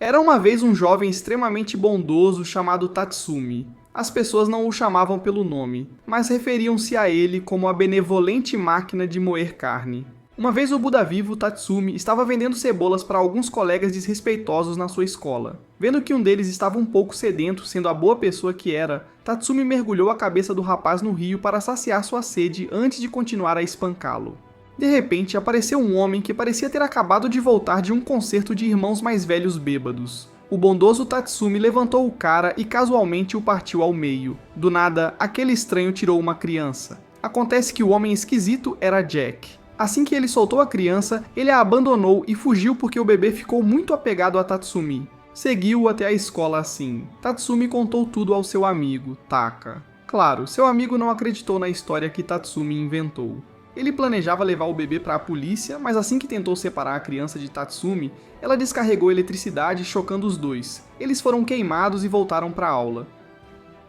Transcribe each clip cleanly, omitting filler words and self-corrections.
Era uma vez um jovem extremamente bondoso chamado Tatsumi. As pessoas não o chamavam pelo nome, mas referiam-se a ele como a benevolente máquina de moer carne. Uma vez o Buda vivo, Tatsumi, estava vendendo cebolas para alguns colegas desrespeitosos na sua escola. Vendo que um deles estava um pouco sedento, sendo a boa pessoa que era, Tatsumi mergulhou a cabeça do rapaz no rio para saciar sua sede antes de continuar a espancá-lo. De repente, apareceu um homem que parecia ter acabado de voltar de um concerto de irmãos mais velhos bêbados. O bondoso Tatsumi levantou o cara e casualmente o partiu ao meio. Do nada, aquele estranho tirou uma criança. Acontece que o homem esquisito era Jack. Assim que ele soltou a criança, ele a abandonou e fugiu porque o bebê ficou muito apegado a Tatsumi. Seguiu-o até a escola assim. Tatsumi contou tudo ao seu amigo, Taka. Claro, seu amigo não acreditou na história que Tatsumi inventou. Ele planejava levar o bebê para a polícia, mas assim que tentou separar a criança de Tatsumi, ela descarregou eletricidade, chocando os dois. Eles foram queimados e voltaram para a aula.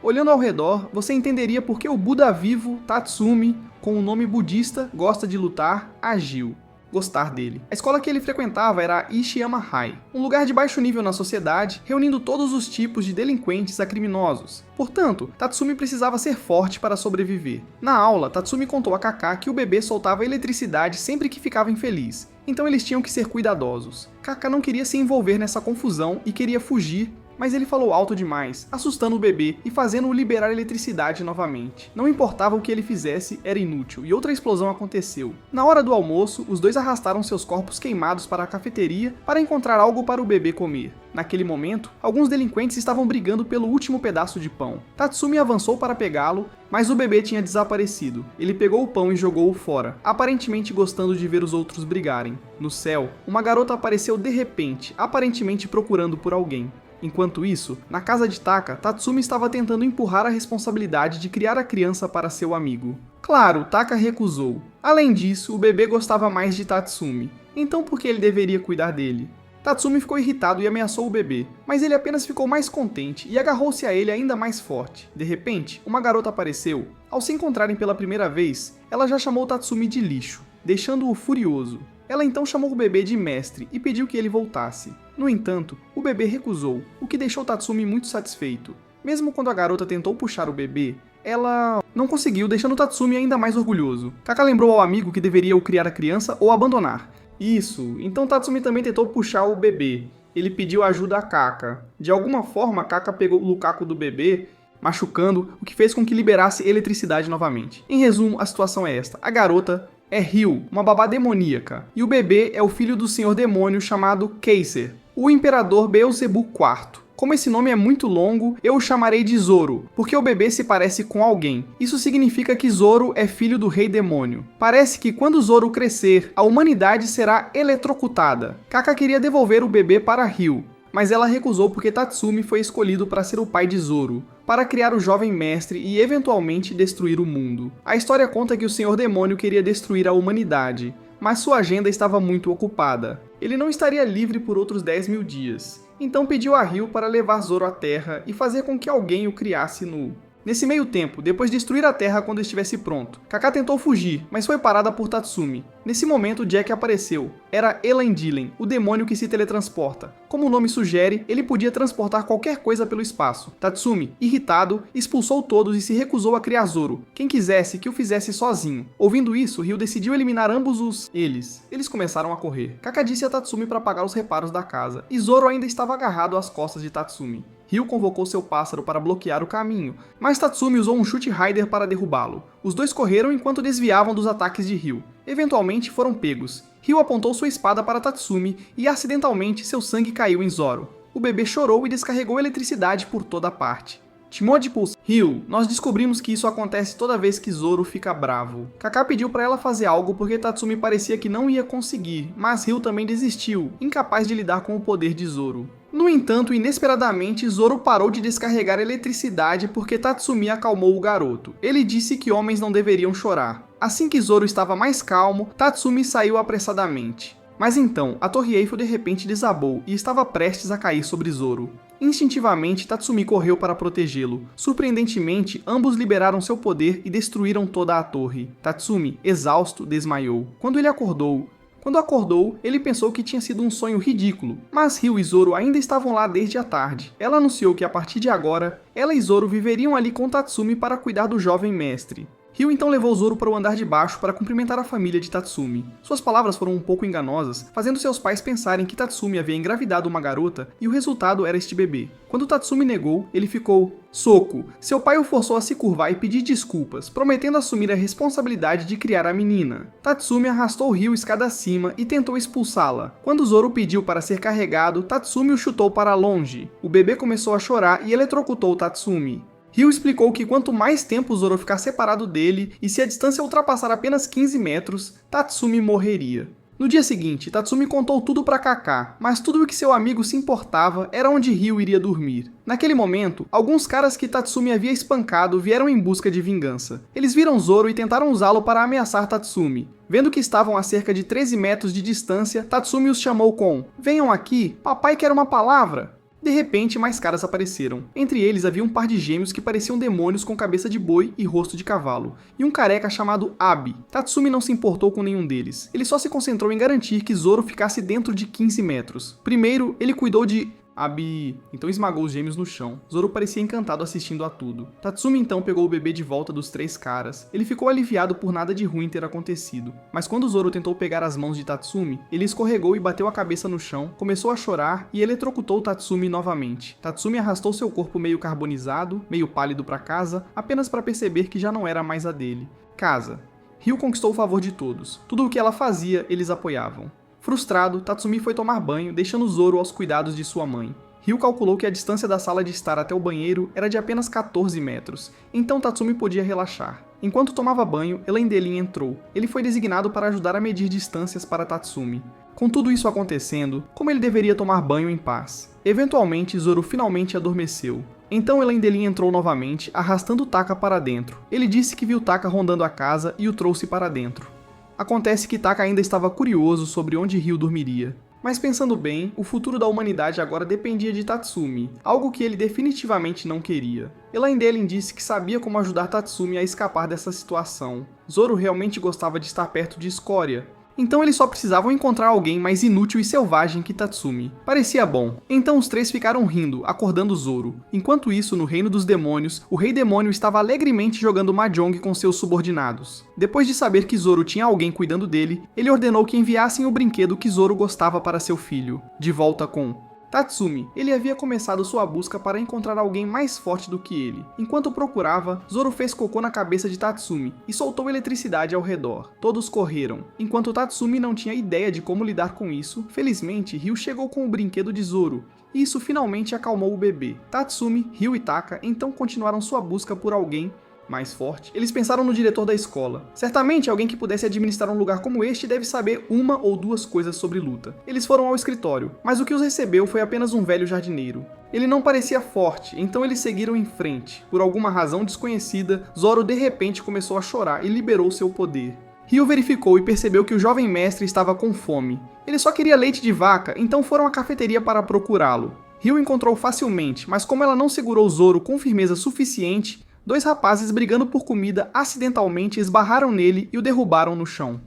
Olhando ao redor, você entenderia por que o Buda vivo, Tatsumi, com o nome budista, gosta de lutar, agiu. Gostar dele. A escola que ele frequentava era a Ishiyama High, um lugar de baixo nível na sociedade, reunindo todos os tipos de delinquentes a criminosos. Portanto, Tatsumi precisava ser forte para sobreviver. Na aula, Tatsumi contou a Kaká que o bebê soltava eletricidade sempre que ficava infeliz, então eles tinham que ser cuidadosos. Kaká não queria se envolver nessa confusão e queria fugir, mas ele falou alto demais, assustando o bebê e fazendo-o liberar eletricidade novamente. Não importava o que ele fizesse, era inútil, e outra explosão aconteceu. Na hora do almoço, os dois arrastaram seus corpos queimados para a cafeteria para encontrar algo para o bebê comer. Naquele momento, alguns delinquentes estavam brigando pelo último pedaço de pão. Tatsumi avançou para pegá-lo, mas o bebê tinha desaparecido. Ele pegou o pão e jogou-o fora, aparentemente gostando de ver os outros brigarem. No céu, uma garota apareceu de repente, aparentemente procurando por alguém. Enquanto isso, na casa de Taka, Tatsumi estava tentando empurrar a responsabilidade de criar a criança para seu amigo. Claro, Taka recusou. Além disso, o bebê gostava mais de Tatsumi, então por que ele deveria cuidar dele? Tatsumi ficou irritado e ameaçou o bebê, mas ele apenas ficou mais contente e agarrou-se a ele ainda mais forte. De repente, uma garota apareceu. Ao se encontrarem pela primeira vez, ela já chamou Tatsumi de lixo, deixando-o furioso. Ela então chamou o bebê de mestre e pediu que ele voltasse. No entanto, o bebê recusou, o que deixou Tatsumi muito satisfeito. Mesmo quando a garota tentou puxar o bebê, ela não conseguiu, deixando Tatsumi ainda mais orgulhoso. Kaká lembrou ao amigo que deveria ou criar a criança ou abandonar. Isso, então Tatsumi também tentou puxar o bebê. Ele pediu ajuda a Kaka. De alguma forma, Kaka pegou o Lukaku do bebê, machucando, o que fez com que liberasse eletricidade novamente. Em resumo, a situação é esta. A garota é Ryu, uma babá demoníaca, e o bebê é o filho do senhor demônio chamado Keiser, o imperador Beelzebub IV. Como esse nome é muito longo, eu o chamarei de Zoro, porque o bebê se parece com alguém. Isso significa que Zoro é filho do rei demônio. Parece que quando Zoro crescer, a humanidade será eletrocutada. Kaka queria devolver o bebê para Ryu, mas ela recusou porque Tatsumi foi escolhido para ser o pai de Zoro, para criar o jovem mestre e eventualmente destruir o mundo. A história conta que o Senhor Demônio queria destruir a humanidade, mas sua agenda estava muito ocupada. Ele não estaria livre por outros 10.000 dias, então pediu a Ryu para levar Zoro à Terra e fazer com que alguém o criasse nu. Nesse meio tempo, depois de destruir a Terra quando estivesse pronto, Kaká tentou fugir, mas foi parada por Tatsumi. Nesse momento, Jack apareceu. Era Elendillen, o demônio que se teletransporta. Como o nome sugere, ele podia transportar qualquer coisa pelo espaço. Tatsumi, irritado, expulsou todos e se recusou a criar Zoro. Quem quisesse que o fizesse sozinho. Ouvindo isso, Ryu decidiu eliminar ambos eles. Eles começaram a correr. Kaká disse a Tatsumi para pagar os reparos da casa, e Zoro ainda estava agarrado às costas de Tatsumi. Ryu convocou seu pássaro para bloquear o caminho, mas Tatsumi usou um chute Rider para derrubá-lo. Os dois correram enquanto desviavam dos ataques de Ryu. Eventualmente foram pegos. Ryu apontou sua espada para Tatsumi e acidentalmente seu sangue caiu em Zoro. O bebê chorou e descarregou eletricidade por toda parte. Timou de pulso. Ryu, nós descobrimos que isso acontece toda vez que Zoro fica bravo. Kaká pediu para ela fazer algo porque Tatsumi parecia que não ia conseguir, mas Ryu também desistiu, incapaz de lidar com o poder de Zoro. No entanto, inesperadamente, Zoro parou de descarregar eletricidade porque Tatsumi acalmou o garoto. Ele disse que homens não deveriam chorar. Assim que Zoro estava mais calmo, Tatsumi saiu apressadamente. Mas então, a Torre Eiffel de repente desabou e estava prestes a cair sobre Zoro. Instintivamente, Tatsumi correu para protegê-lo. Surpreendentemente, ambos liberaram seu poder e destruíram toda a torre. Tatsumi, exausto, desmaiou. Quando ele acordou, Quando acordou, ele pensou que tinha sido um sonho ridículo, mas Ryu e Zoro ainda estavam lá desde a tarde. Ela anunciou que a partir de agora, ela e Zoro viveriam ali com Tatsumi para cuidar do jovem mestre. Ryu então levou Zoro para o andar de baixo para cumprimentar a família de Tatsumi. Suas palavras foram um pouco enganosas, fazendo seus pais pensarem que Tatsumi havia engravidado uma garota e o resultado era este bebê. Quando Tatsumi negou, ele ficou soco. Seu pai o forçou a se curvar e pedir desculpas, prometendo assumir a responsabilidade de criar a menina. Tatsumi arrastou Ryu escada acima e tentou expulsá-la. Quando Zoro pediu para ser carregado, Tatsumi o chutou para longe. O bebê começou a chorar e eletrocutou Tatsumi. Ryu explicou que quanto mais tempo Zoro ficar separado dele e se a distância ultrapassar apenas 15 metros, Tatsumi morreria. No dia seguinte, Tatsumi contou tudo para Kaká, mas tudo o que seu amigo se importava era onde Ryu iria dormir. Naquele momento, alguns caras que Tatsumi havia espancado vieram em busca de vingança. Eles viram Zoro e tentaram usá-lo para ameaçar Tatsumi. Vendo que estavam a cerca de 13 metros de distância, Tatsumi os chamou com "Venham aqui, papai quer uma palavra!" De repente, mais caras apareceram. Entre eles havia um par de gêmeos que pareciam demônios com cabeça de boi e rosto de cavalo, e um careca chamado Abi. Tatsumi não se importou com nenhum deles. Ele só se concentrou em garantir que Zoro ficasse dentro de 15 metros. Primeiro, ele cuidou de Abi então esmagou os gêmeos no chão. Zoro parecia encantado assistindo a tudo. Tatsumi então pegou o bebê de volta dos três caras. Ele ficou aliviado por nada de ruim ter acontecido. Mas quando Zoro tentou pegar as mãos de Tatsumi, ele escorregou e bateu a cabeça no chão, começou a chorar e eletrocutou Tatsumi novamente. Tatsumi arrastou seu corpo meio carbonizado, meio pálido para casa, apenas para perceber que já não era mais a dele. Casa. Ryu conquistou o favor de todos. Tudo o que ela fazia, eles apoiavam. Frustrado, Tatsumi foi tomar banho, deixando Zoro aos cuidados de sua mãe. Ryu calculou que a distância da sala de estar até o banheiro era de apenas 14 metros, então Tatsumi podia relaxar. Enquanto tomava banho, Elendelin entrou. Ele foi designado para ajudar a medir distâncias para Tatsumi. Com tudo isso acontecendo, como ele deveria tomar banho em paz? Eventualmente, Zoro finalmente adormeceu. Então Elendelin entrou novamente, arrastando Taka para dentro. Ele disse que viu Taka rondando a casa e o trouxe para dentro. Acontece que Taka ainda estava curioso sobre onde Ryu dormiria. Mas pensando bem, o futuro da humanidade agora dependia de Tatsumi, algo que ele definitivamente não queria. Elendelin disse que sabia como ajudar Tatsumi a escapar dessa situação. Zoro realmente gostava de estar perto de Escória. Então eles só precisavam encontrar alguém mais inútil e selvagem que Tatsumi. Parecia bom. Então os três ficaram rindo, acordando Zoro. Enquanto isso, no reino dos demônios, o rei demônio estava alegremente jogando mahjong com seus subordinados. Depois de saber que Zoro tinha alguém cuidando dele, ele ordenou que enviassem o brinquedo que Zoro gostava para seu filho. De volta com Tatsumi. Ele havia começado sua busca para encontrar alguém mais forte do que ele. Enquanto procurava, Zoro fez cocô na cabeça de Tatsumi e soltou eletricidade ao redor. Todos correram. Enquanto Tatsumi não tinha ideia de como lidar com isso, felizmente Ryu chegou com o brinquedo de Zoro. E isso finalmente acalmou o bebê. Tatsumi, Ryu e Taka então continuaram sua busca por alguém mais forte. Eles pensaram no diretor da escola. Certamente alguém que pudesse administrar um lugar como este deve saber uma ou duas coisas sobre luta. Eles foram ao escritório, mas o que os recebeu foi apenas um velho jardineiro. Ele não parecia forte, então eles seguiram em frente. Por alguma razão desconhecida, Zoro de repente começou a chorar e liberou seu poder. Ryu verificou e percebeu que o jovem mestre estava com fome. Ele só queria leite de vaca, então foram à cafeteria para procurá-lo. Ryu encontrou facilmente, mas como ela não segurou Zoro com firmeza suficiente, dois rapazes brigando por comida acidentalmente esbarraram nele e o derrubaram no chão.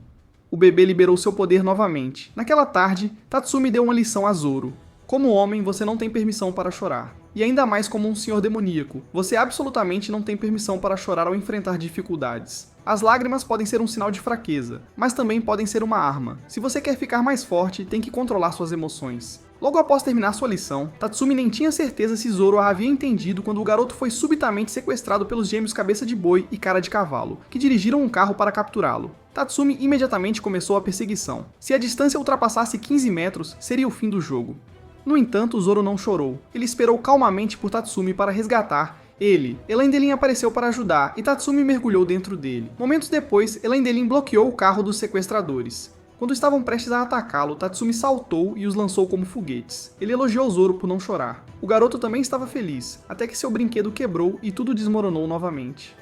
O bebê liberou seu poder novamente. Naquela tarde, Tatsumi deu uma lição a Zoro. Como homem, você não tem permissão para chorar. E ainda mais como um senhor demoníaco, você absolutamente não tem permissão para chorar ao enfrentar dificuldades. As lágrimas podem ser um sinal de fraqueza, mas também podem ser uma arma. Se você quer ficar mais forte, tem que controlar suas emoções. Logo após terminar sua lição, Tatsumi nem tinha certeza se Zoro a havia entendido quando o garoto foi subitamente sequestrado pelos gêmeos Cabeça de Boi e Cara de Cavalo, que dirigiram um carro para capturá-lo. Tatsumi imediatamente começou a perseguição. Se a distância ultrapassasse 15 metros, seria o fim do jogo. No entanto, Zoro não chorou. Ele esperou calmamente por Tatsumi para resgatar ele. Elendelin apareceu para ajudar e Tatsumi mergulhou dentro dele. Momentos depois, Elendelin bloqueou o carro dos sequestradores. Quando estavam prestes a atacá-lo, Tatsumi saltou e os lançou como foguetes. Ele elogiou Zoro por não chorar. O garoto também estava feliz, até que seu brinquedo quebrou e tudo desmoronou novamente.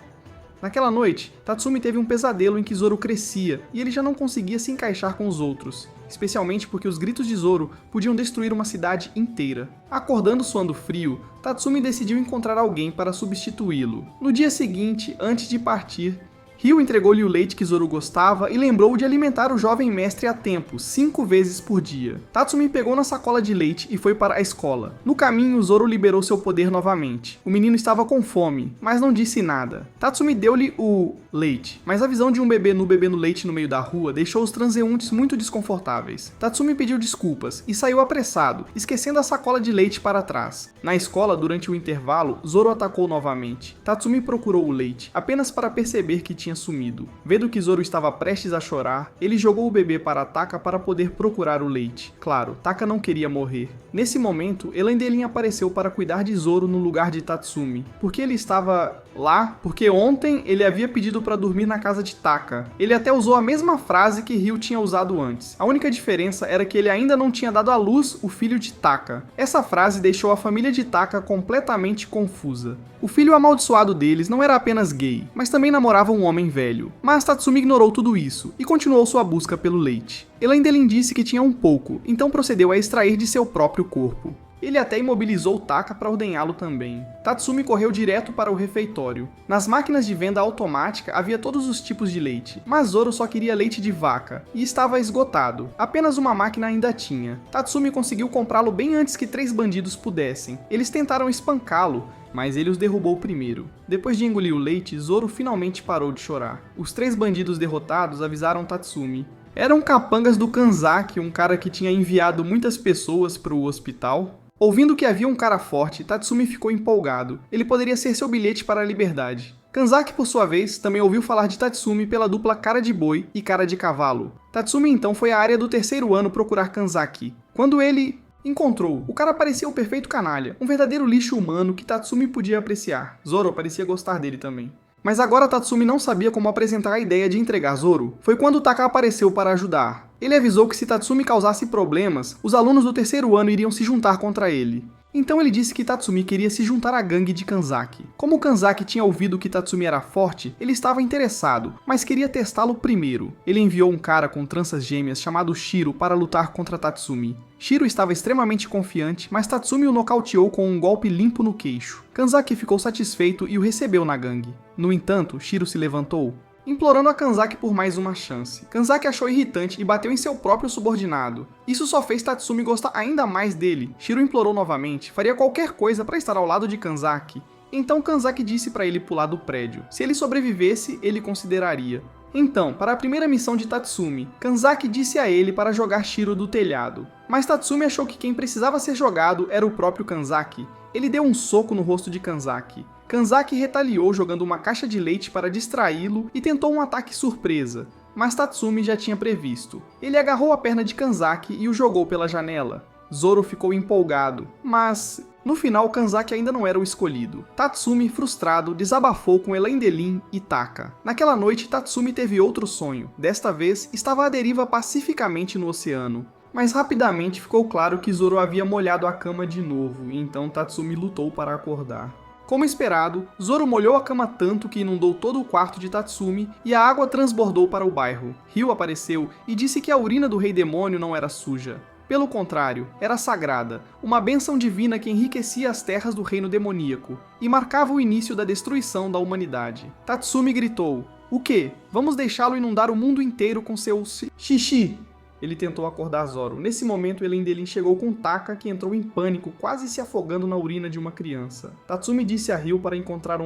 Naquela noite, Tatsumi teve um pesadelo em que Zoro crescia e ele já não conseguia se encaixar com os outros, especialmente porque os gritos de Zoro podiam destruir uma cidade inteira. Acordando suando frio, Tatsumi decidiu encontrar alguém para substituí-lo. No dia seguinte, antes de partir, Ryu entregou-lhe o leite que Zoro gostava e lembrou de alimentar o jovem mestre a tempo, 5 vezes por dia. Tatsumi pegou na sacola de leite e foi para a escola. No caminho, Zoro liberou seu poder novamente. O menino estava com fome, mas não disse nada. Tatsumi deu-lhe o leite, mas a visão de um bebê no leite no meio da rua deixou os transeuntes muito desconfortáveis. Tatsumi pediu desculpas e saiu apressado, esquecendo a sacola de leite para trás. Na escola, durante o intervalo, Zoro atacou novamente. Tatsumi procurou o leite, apenas para perceber que tinha sumido. Vendo que Zoro estava prestes a chorar, ele jogou o bebê para Taka para poder procurar o leite. Claro, Taka não queria morrer. Nesse momento, Elandelin apareceu para cuidar de Zoro no lugar de Tatsumi. Porque ele estava lá? Porque ontem ele havia pedido para dormir na casa de Taka. Ele até usou a mesma frase que Ryu tinha usado antes. A única diferença era que ele ainda não tinha dado à luz o filho de Taka. Essa frase deixou a família de Taka completamente confusa. O filho amaldiçoado deles não era apenas gay, mas também namorava um homem velho. Mas Tatsumi ignorou tudo isso e continuou sua busca pelo leite. Elandelin disse que tinha um pouco, então procedeu a extrair de seu próprio corpo. Ele até imobilizou Taka para ordenhá-lo também. Tatsumi correu direto para o refeitório. Nas máquinas de venda automática havia todos os tipos de leite, mas Zoro só queria leite de vaca, e estava esgotado. Apenas uma máquina ainda tinha. Tatsumi conseguiu comprá-lo bem antes que 3 bandidos pudessem. Eles tentaram espancá-lo, mas ele os derrubou primeiro. Depois de engolir o leite, Zoro finalmente parou de chorar. Os 3 bandidos derrotados avisaram Tatsumi. Eram capangas do Kanzaki, um cara que tinha enviado muitas pessoas para o hospital. Ouvindo que havia um cara forte, Tatsumi ficou empolgado. Ele poderia ser seu bilhete para a liberdade. Kanzaki, por sua vez, também ouviu falar de Tatsumi pela dupla Cara de Boi e Cara de Cavalo. Tatsumi então foi à área do 3º ano procurar Kanzaki. Quando ele encontrou, o cara parecia um perfeito canalha, um verdadeiro lixo humano que Tatsumi podia apreciar. Zoro parecia gostar dele também. Mas agora Tatsumi não sabia como apresentar a ideia de entregar Zoro. Foi quando Taka apareceu para ajudar. Ele avisou que se Tatsumi causasse problemas, os alunos do 3º ano iriam se juntar contra ele. Então ele disse que Tatsumi queria se juntar à gangue de Kanzaki. Como Kanzaki tinha ouvido que Tatsumi era forte, ele estava interessado, mas queria testá-lo primeiro. Ele enviou um cara com tranças gêmeas chamado Shiro para lutar contra Tatsumi. Shiro estava extremamente confiante, mas Tatsumi o nocauteou com um golpe limpo no queixo. Kanzaki ficou satisfeito e o recebeu na gangue. No entanto, Shiro se levantou, implorando a Kanzaki por mais uma chance. Kanzaki achou irritante e bateu em seu próprio subordinado. Isso só fez Tatsumi gostar ainda mais dele. Shiro implorou novamente, faria qualquer coisa para estar ao lado de Kanzaki. Então Kanzaki disse para ele pular do prédio. Se ele sobrevivesse, ele consideraria. Então, para a primeira missão de Tatsumi, Kanzaki disse a ele para jogar Shiro do telhado. Mas Tatsumi achou que quem precisava ser jogado era o próprio Kanzaki. Ele deu um soco no rosto de Kanzaki. Kanzaki retaliou jogando uma caixa de leite para distraí-lo e tentou um ataque surpresa, mas Tatsumi já tinha previsto. Ele agarrou a perna de Kanzaki e o jogou pela janela. Zoro ficou empolgado, mas no final Kanzaki ainda não era o escolhido. Tatsumi, frustrado, desabafou com Elandelin e Taka. Naquela noite, Tatsumi teve outro sonho. Desta vez, estava à deriva pacificamente no oceano. Mas rapidamente ficou claro que Zoro havia molhado a cama de novo, e então Tatsumi lutou para acordar. Como esperado, Zoro molhou a cama tanto que inundou todo o quarto de Tatsumi e a água transbordou para o bairro. Ryu apareceu e disse que a urina do Rei Demônio não era suja. Pelo contrário, era sagrada, uma bênção divina que enriquecia as terras do reino demoníaco e marcava o início da destruição da humanidade. Tatsumi gritou: "O quê? Vamos deixá-lo inundar o mundo inteiro com seu xixi?" Ele tentou acordar Zoro. Nesse momento, Elandelin chegou com Taka, que entrou em pânico, quase se afogando na urina de uma criança. Tatsumi disse a Ryu para encontrar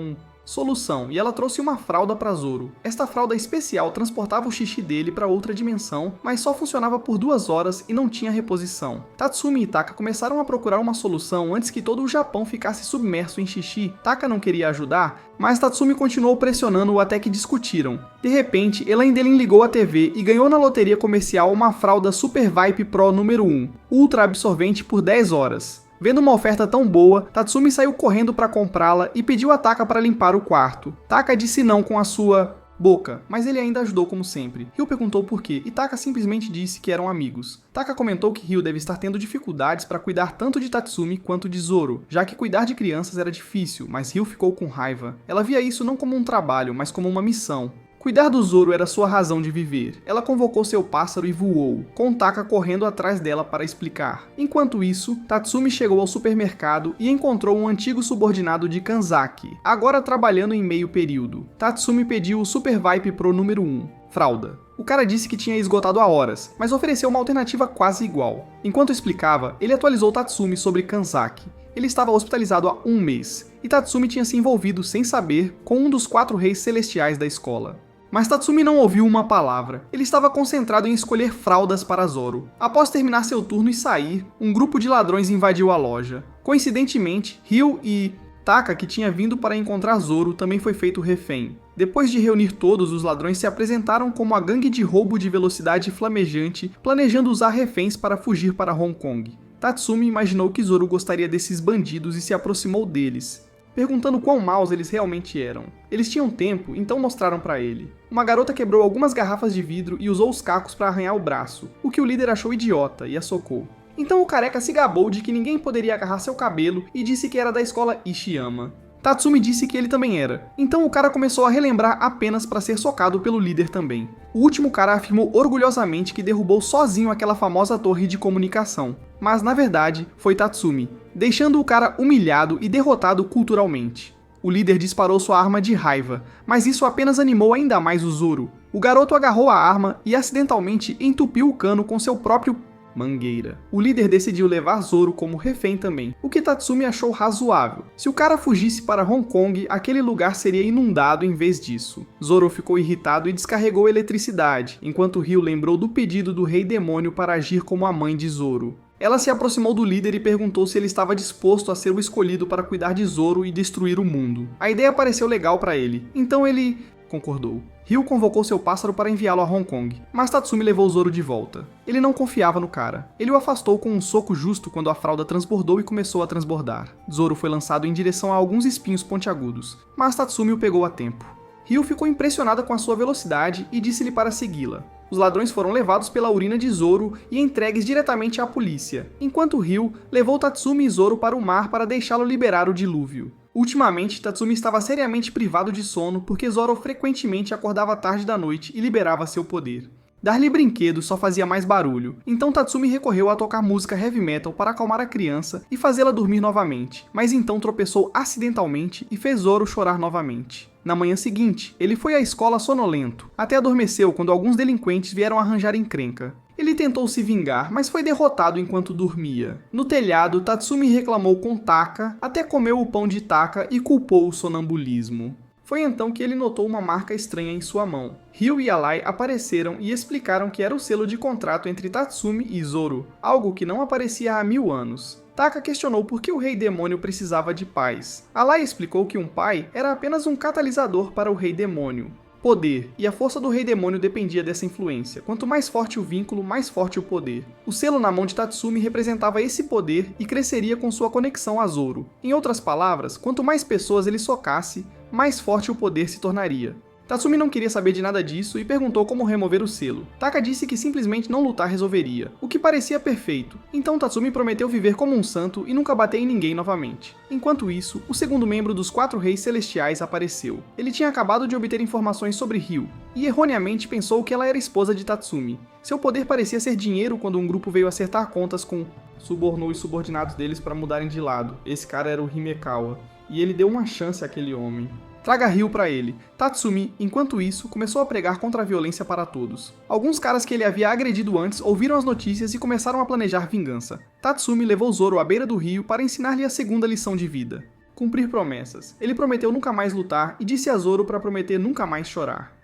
solução, e ela trouxe uma fralda para Zoro. Esta fralda especial transportava o xixi dele para outra dimensão, mas só funcionava por 2 horas e não tinha reposição. Tatsumi e Taka começaram a procurar uma solução antes que todo o Japão ficasse submerso em xixi. Taka não queria ajudar, mas Tatsumi continuou pressionando-o até que discutiram. De repente, Elandelin ligou a TV e ganhou na loteria comercial uma fralda Super Vibe Pro número 1, ultra absorvente por 10 horas. Vendo uma oferta tão boa, Tatsumi saiu correndo para comprá-la e pediu a Taka para limpar o quarto. Taka disse não com a sua boca, mas ele ainda ajudou como sempre. Ryu perguntou por quê e Taka simplesmente disse que eram amigos. Taka comentou que Ryu deve estar tendo dificuldades para cuidar tanto de Tatsumi quanto de Zoro, já que cuidar de crianças era difícil, mas Ryu ficou com raiva. Ela via isso não como um trabalho, mas como uma missão. Cuidar do Zoro era sua razão de viver. Ela convocou seu pássaro e voou, com Taka correndo atrás dela para explicar. Enquanto isso, Tatsumi chegou ao supermercado e encontrou um antigo subordinado de Kanzaki, agora trabalhando em meio período. Tatsumi pediu o Super Vibe Pro número 1, fralda. O cara disse que tinha esgotado há horas, mas ofereceu uma alternativa quase igual. Enquanto explicava, ele atualizou Tatsumi sobre Kanzaki. Ele estava hospitalizado há 1 mês, e Tatsumi tinha se envolvido sem saber com um dos 4 reis celestiais da escola. Mas Tatsumi não ouviu uma palavra. Ele estava concentrado em escolher fraldas para Zoro. Após terminar seu turno e sair, um grupo de ladrões invadiu a loja. Coincidentemente, Ryu e Taka, que tinha vindo para encontrar Zoro, também foi feito refém. Depois de reunir todos, os ladrões se apresentaram como a gangue de roubo de velocidade flamejante, planejando usar reféns para fugir para Hong Kong. Tatsumi imaginou que Zoro gostaria desses bandidos e se aproximou deles, perguntando quão maus eles realmente eram. Eles tinham tempo, então mostraram para ele. Uma garota quebrou algumas garrafas de vidro e usou os cacos para arranhar o braço, o que o líder achou idiota e a socou. Então o careca se gabou de que ninguém poderia agarrar seu cabelo e disse que era da escola Ishiyama. Tatsumi disse que ele também era, então o cara começou a relembrar apenas para ser socado pelo líder também. O último cara afirmou orgulhosamente que derrubou sozinho aquela famosa torre de comunicação, mas na verdade foi Tatsumi, deixando o cara humilhado e derrotado culturalmente. O líder disparou sua arma de raiva, mas isso apenas animou ainda mais o Zoro. O garoto agarrou a arma e acidentalmente entupiu o cano com seu próprio mangueira. O líder decidiu levar Zoro como refém também, o que Tatsumi achou razoável. Se o cara fugisse para Hong Kong, aquele lugar seria inundado em vez disso. Zoro ficou irritado e descarregou eletricidade, enquanto Ryu lembrou do pedido do Rei Demônio para agir como a mãe de Zoro. Ela se aproximou do líder e perguntou se ele estava disposto a ser o escolhido para cuidar de Zoro e destruir o mundo. A ideia pareceu legal para ele, então ele concordou. Ryu convocou seu pássaro para enviá-lo a Hong Kong, mas Tatsumi levou Zoro de volta. Ele não confiava no cara. Ele o afastou com um soco justo quando a fralda transbordou e começou a transbordar. Zoro foi lançado em direção a alguns espinhos pontiagudos, mas Tatsumi o pegou a tempo. Ryu ficou impressionada com a sua velocidade e disse-lhe para segui-la. Os ladrões foram levados pela urina de Zoro e entregues diretamente à polícia, enquanto Ryu levou Tatsumi e Zoro para o mar para deixá-lo liberar o dilúvio. Ultimamente, Tatsumi estava seriamente privado de sono porque Zoro frequentemente acordava tarde da noite e liberava seu poder. Dar-lhe brinquedos só fazia mais barulho, então Tatsumi recorreu a tocar música heavy metal para acalmar a criança e fazê-la dormir novamente, mas então tropeçou acidentalmente e fez Zoro chorar novamente. Na manhã seguinte, ele foi à escola sonolento, até adormeceu quando alguns delinquentes vieram arranjar encrenca. Ele tentou se vingar, mas foi derrotado enquanto dormia. No telhado, Tatsumi reclamou com Taka, até comeu o pão de Taka e culpou o sonambulismo. Foi então que ele notou uma marca estranha em sua mão. Ryu e Alai apareceram e explicaram que era o selo de contrato entre Tatsumi e Zoro, algo que não aparecia há 1000 anos. Taka questionou por que o Rei Demônio precisava de pais. Alai explicou que um pai era apenas um catalisador para o Rei Demônio. Poder, e a força do Rei Demônio dependia dessa influência. Quanto mais forte o vínculo, mais forte o poder. O selo na mão de Tatsumi representava esse poder e cresceria com sua conexão a Zoro. Em outras palavras, quanto mais pessoas ele socasse, mais forte o poder se tornaria. Tatsumi não queria saber de nada disso e perguntou como remover o selo. Taka disse que simplesmente não lutar resolveria, o que parecia perfeito. Então Tatsumi prometeu viver como um santo e nunca bater em ninguém novamente. Enquanto isso, o segundo membro dos 4 reis celestiais apareceu. Ele tinha acabado de obter informações sobre Ryu, e erroneamente pensou que ela era esposa de Tatsumi. Seu poder parecia ser dinheiro quando um grupo veio acertar contas com subornou os subordinados deles para mudarem de lado. Esse cara era o Himekawa, e ele deu uma chance àquele homem. Traga Ryu pra ele. Tatsumi, enquanto isso, começou a pregar contra a violência para todos. Alguns caras que ele havia agredido antes ouviram as notícias e começaram a planejar vingança. Tatsumi levou Zoro à beira do rio para ensinar-lhe a segunda lição de vida: cumprir promessas. Ele prometeu nunca mais lutar e disse a Zoro para prometer nunca mais chorar.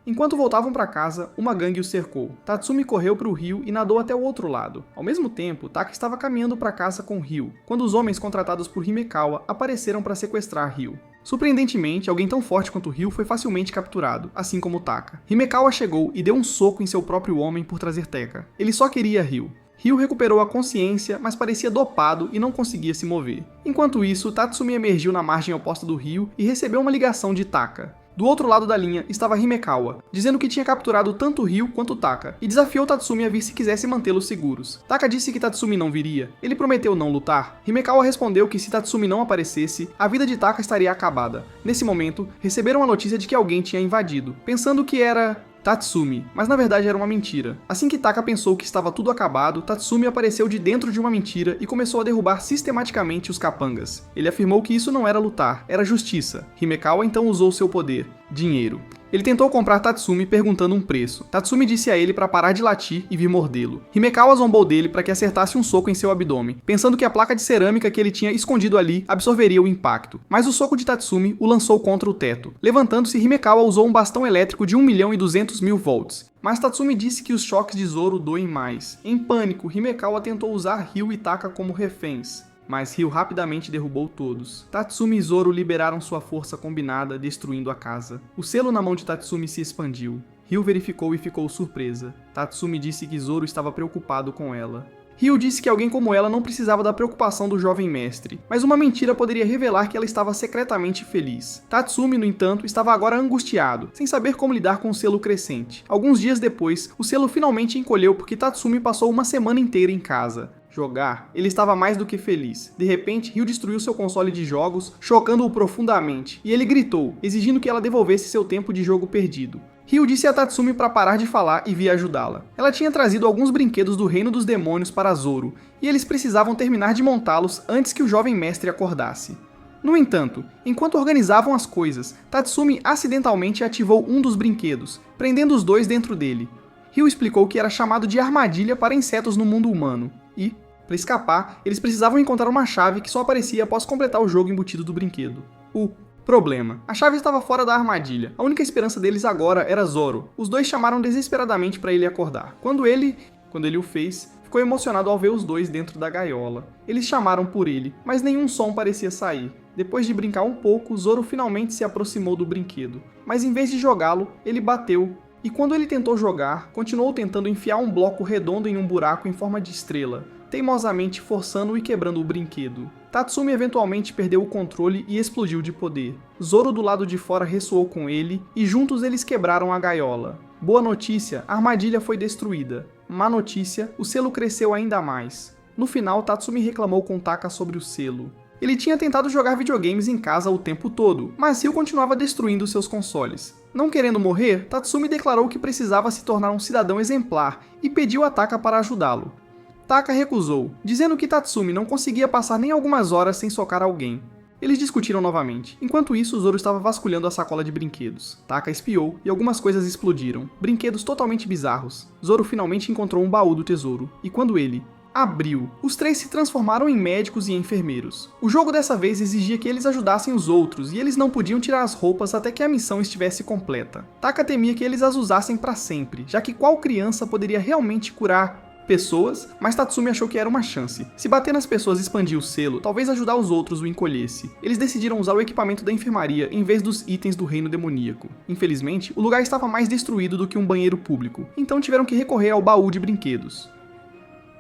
Enquanto voltavam para casa, uma gangue o cercou. Tatsumi correu para o rio e nadou até o outro lado. Ao mesmo tempo, Taka estava caminhando para casa com Ryu, quando os homens contratados por Himekawa apareceram para sequestrar Ryu. Surpreendentemente, alguém tão forte quanto Ryu foi facilmente capturado, assim como Taka. Himekawa chegou e deu um soco em seu próprio homem por trazer Taka. Ele só queria Ryu. Ryu recuperou a consciência, mas parecia dopado e não conseguia se mover. Enquanto isso, Tatsumi emergiu na margem oposta do rio e recebeu uma ligação de Taka. Do outro lado da linha estava Himekawa, dizendo que tinha capturado tanto Ryu quanto Taka, e desafiou Tatsumi a vir se quisesse mantê-los seguros. Taka disse que Tatsumi não viria. Ele prometeu não lutar. Himekawa respondeu que se Tatsumi não aparecesse, a vida de Taka estaria acabada. Nesse momento, receberam a notícia de que alguém tinha invadido, pensando que era Tatsumi, mas na verdade era uma mentira. Assim que Taka pensou que estava tudo acabado, Tatsumi apareceu de dentro de uma mentira e começou a derrubar sistematicamente os capangas. Ele afirmou que isso não era lutar, era justiça. Himekawa então usou seu poder, dinheiro. Ele tentou comprar Tatsumi perguntando um preço. Tatsumi disse a ele para parar de latir e vir mordê-lo. Himekawa zombou dele para que acertasse um soco em seu abdômen, pensando que a placa de cerâmica que ele tinha escondido ali absorveria o impacto. Mas o soco de Tatsumi o lançou contra o teto. Levantando-se, Himekawa usou um bastão elétrico de 1.200.000 volts. Mas Tatsumi disse que os choques de Zoro doem mais. Em pânico, Himekawa tentou usar Ryu e Taka como reféns, mas Ryu rapidamente derrubou todos. Tatsumi e Zoro liberaram sua força combinada, destruindo a casa. O selo na mão de Tatsumi se expandiu. Ryu verificou e ficou surpresa. Tatsumi disse que Zoro estava preocupado com ela. Ryu disse que alguém como ela não precisava da preocupação do jovem mestre, mas uma mentira poderia revelar que ela estava secretamente feliz. Tatsumi, no entanto, estava agora angustiado, sem saber como lidar com o selo crescente. Alguns dias depois, o selo finalmente encolheu porque Tatsumi passou uma semana inteira em casa. Jogar, ele estava mais do que feliz. De repente, Ryu destruiu seu console de jogos, chocando-o profundamente, e ele gritou, exigindo que ela devolvesse seu tempo de jogo perdido. Ryu disse a Tatsumi para parar de falar e vir ajudá-la. Ela tinha trazido alguns brinquedos do Reino dos Demônios para Zoro, e eles precisavam terminar de montá-los antes que o jovem mestre acordasse. No entanto, enquanto organizavam as coisas, Tatsumi acidentalmente ativou um dos brinquedos, prendendo os dois dentro dele. Ryu explicou que era chamado de armadilha para insetos no mundo humano, e, para escapar, eles precisavam encontrar uma chave que só aparecia após completar o jogo embutido do brinquedo. O problema: a chave estava fora da armadilha. A única esperança deles agora era Zoro. Os dois chamaram desesperadamente para ele acordar. Quando ele o fez, ficou emocionado ao ver os dois dentro da gaiola. Eles chamaram por ele, mas nenhum som parecia sair. Depois de brincar um pouco, Zoro finalmente se aproximou do brinquedo. Mas em vez de jogá-lo, ele bateu. E quando ele tentou jogar, continuou tentando enfiar um bloco redondo em um buraco em forma de estrela, teimosamente forçando e quebrando o brinquedo. Tatsumi eventualmente perdeu o controle e explodiu de poder. Zoro do lado de fora ressoou com ele, e juntos eles quebraram a gaiola. Boa notícia, a armadilha foi destruída. Má notícia, o selo cresceu ainda mais. No final, Tatsumi reclamou com Taka sobre o selo. Ele tinha tentado jogar videogames em casa o tempo todo, mas Ryu continuava destruindo seus consoles. Não querendo morrer, Tatsumi declarou que precisava se tornar um cidadão exemplar e pediu a Taka para ajudá-lo. Taka recusou, dizendo que Tatsumi não conseguia passar nem algumas horas sem socar alguém. Eles discutiram novamente. Enquanto isso, Zoro estava vasculhando a sacola de brinquedos. Taka espiou e algumas coisas explodiram. Brinquedos totalmente bizarros. Zoro finalmente encontrou um baú do tesouro, e quando ele abriu, os três se transformaram em médicos e enfermeiros. O jogo dessa vez exigia que eles ajudassem os outros, e eles não podiam tirar as roupas até que a missão estivesse completa. Taka temia que eles as usassem para sempre, já que qual criança poderia realmente curar pessoas, mas Tatsumi achou que era uma chance. Se bater nas pessoas e expandir o selo, talvez ajudar os outros o encolhesse. Eles decidiram usar o equipamento da enfermaria em vez dos itens do reino demoníaco. Infelizmente, o lugar estava mais destruído do que um banheiro público, então tiveram que recorrer ao baú de brinquedos.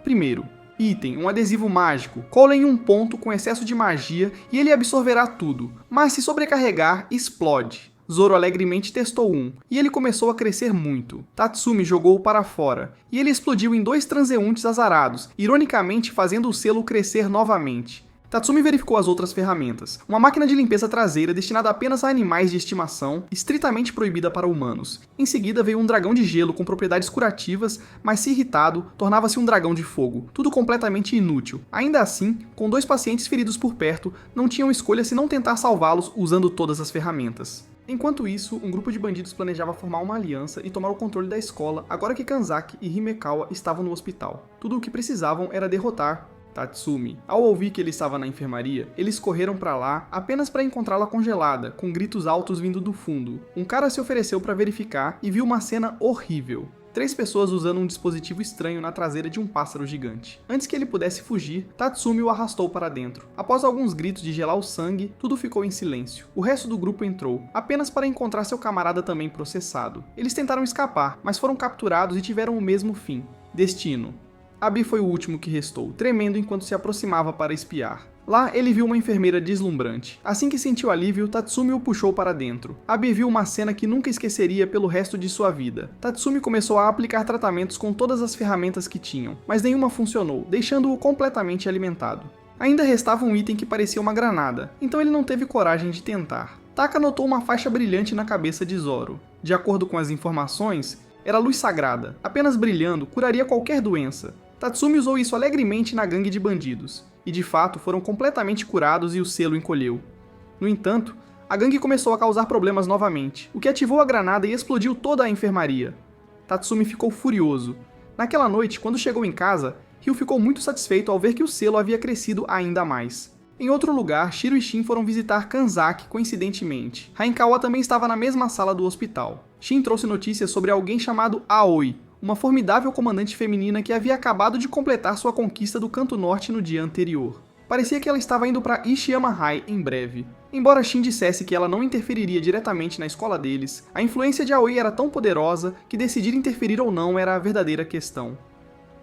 Primeiro, item, um adesivo mágico. Cola em um ponto com excesso de magia e ele absorverá tudo, mas se sobrecarregar, explode. Zoro alegremente testou um, e ele começou a crescer muito. Tatsumi jogou-o para fora, e ele explodiu em 2 transeuntes azarados, ironicamente fazendo o selo crescer novamente. Tatsumi verificou as outras ferramentas. Uma máquina de limpeza traseira destinada apenas a animais de estimação, estritamente proibida para humanos. Em seguida veio um dragão de gelo com propriedades curativas, mas se irritado, tornava-se um dragão de fogo. Tudo completamente inútil. Ainda assim, com 2 pacientes feridos por perto, não tinham escolha senão tentar salvá-los usando todas as ferramentas. Enquanto isso, um grupo de bandidos planejava formar uma aliança e tomar o controle da escola agora que Kanzaki e Himekawa estavam no hospital. Tudo o que precisavam era derrotar Tatsumi. Ao ouvir que ele estava na enfermaria, eles correram para lá apenas para encontrá-la congelada, com gritos altos vindo do fundo. Um cara se ofereceu para verificar e viu uma cena horrível. 3 pessoas usando um dispositivo estranho na traseira de um pássaro gigante. Antes que ele pudesse fugir, Tatsumi o arrastou para dentro. Após alguns gritos de gelar o sangue, tudo ficou em silêncio. O resto do grupo entrou, apenas para encontrar seu camarada também processado. Eles tentaram escapar, mas foram capturados e tiveram o mesmo fim: destino. Abi foi o último que restou, tremendo enquanto se aproximava para espiar. Lá, ele viu uma enfermeira deslumbrante. Assim que sentiu alívio, Tatsumi o puxou para dentro. Abi viu uma cena que nunca esqueceria pelo resto de sua vida. Tatsumi começou a aplicar tratamentos com todas as ferramentas que tinham, mas nenhuma funcionou, deixando-o completamente alimentado. Ainda restava um item que parecia uma granada, então ele não teve coragem de tentar. Taka notou uma faixa brilhante na cabeça de Zoro. De acordo com as informações, era luz sagrada. Apenas brilhando curaria qualquer doença. Tatsumi usou isso alegremente na gangue de bandidos, e de fato foram completamente curados e o selo encolheu. No entanto, a gangue começou a causar problemas novamente, o que ativou a granada e explodiu toda a enfermaria. Tatsumi ficou furioso. Naquela noite, quando chegou em casa, Ryu ficou muito satisfeito ao ver que o selo havia crescido ainda mais. Em outro lugar, Shiro e Shin foram visitar Kanzaki coincidentemente. Rainkawa também estava na mesma sala do hospital. Shin trouxe notícias sobre alguém chamado Aoi, uma formidável comandante feminina que havia acabado de completar sua conquista do Canto Norte no dia anterior. Parecia que ela estava indo para Ishiyama-hai em breve. Embora Shin dissesse que ela não interferiria diretamente na escola deles, a influência de Aoi era tão poderosa que decidir interferir ou não era a verdadeira questão.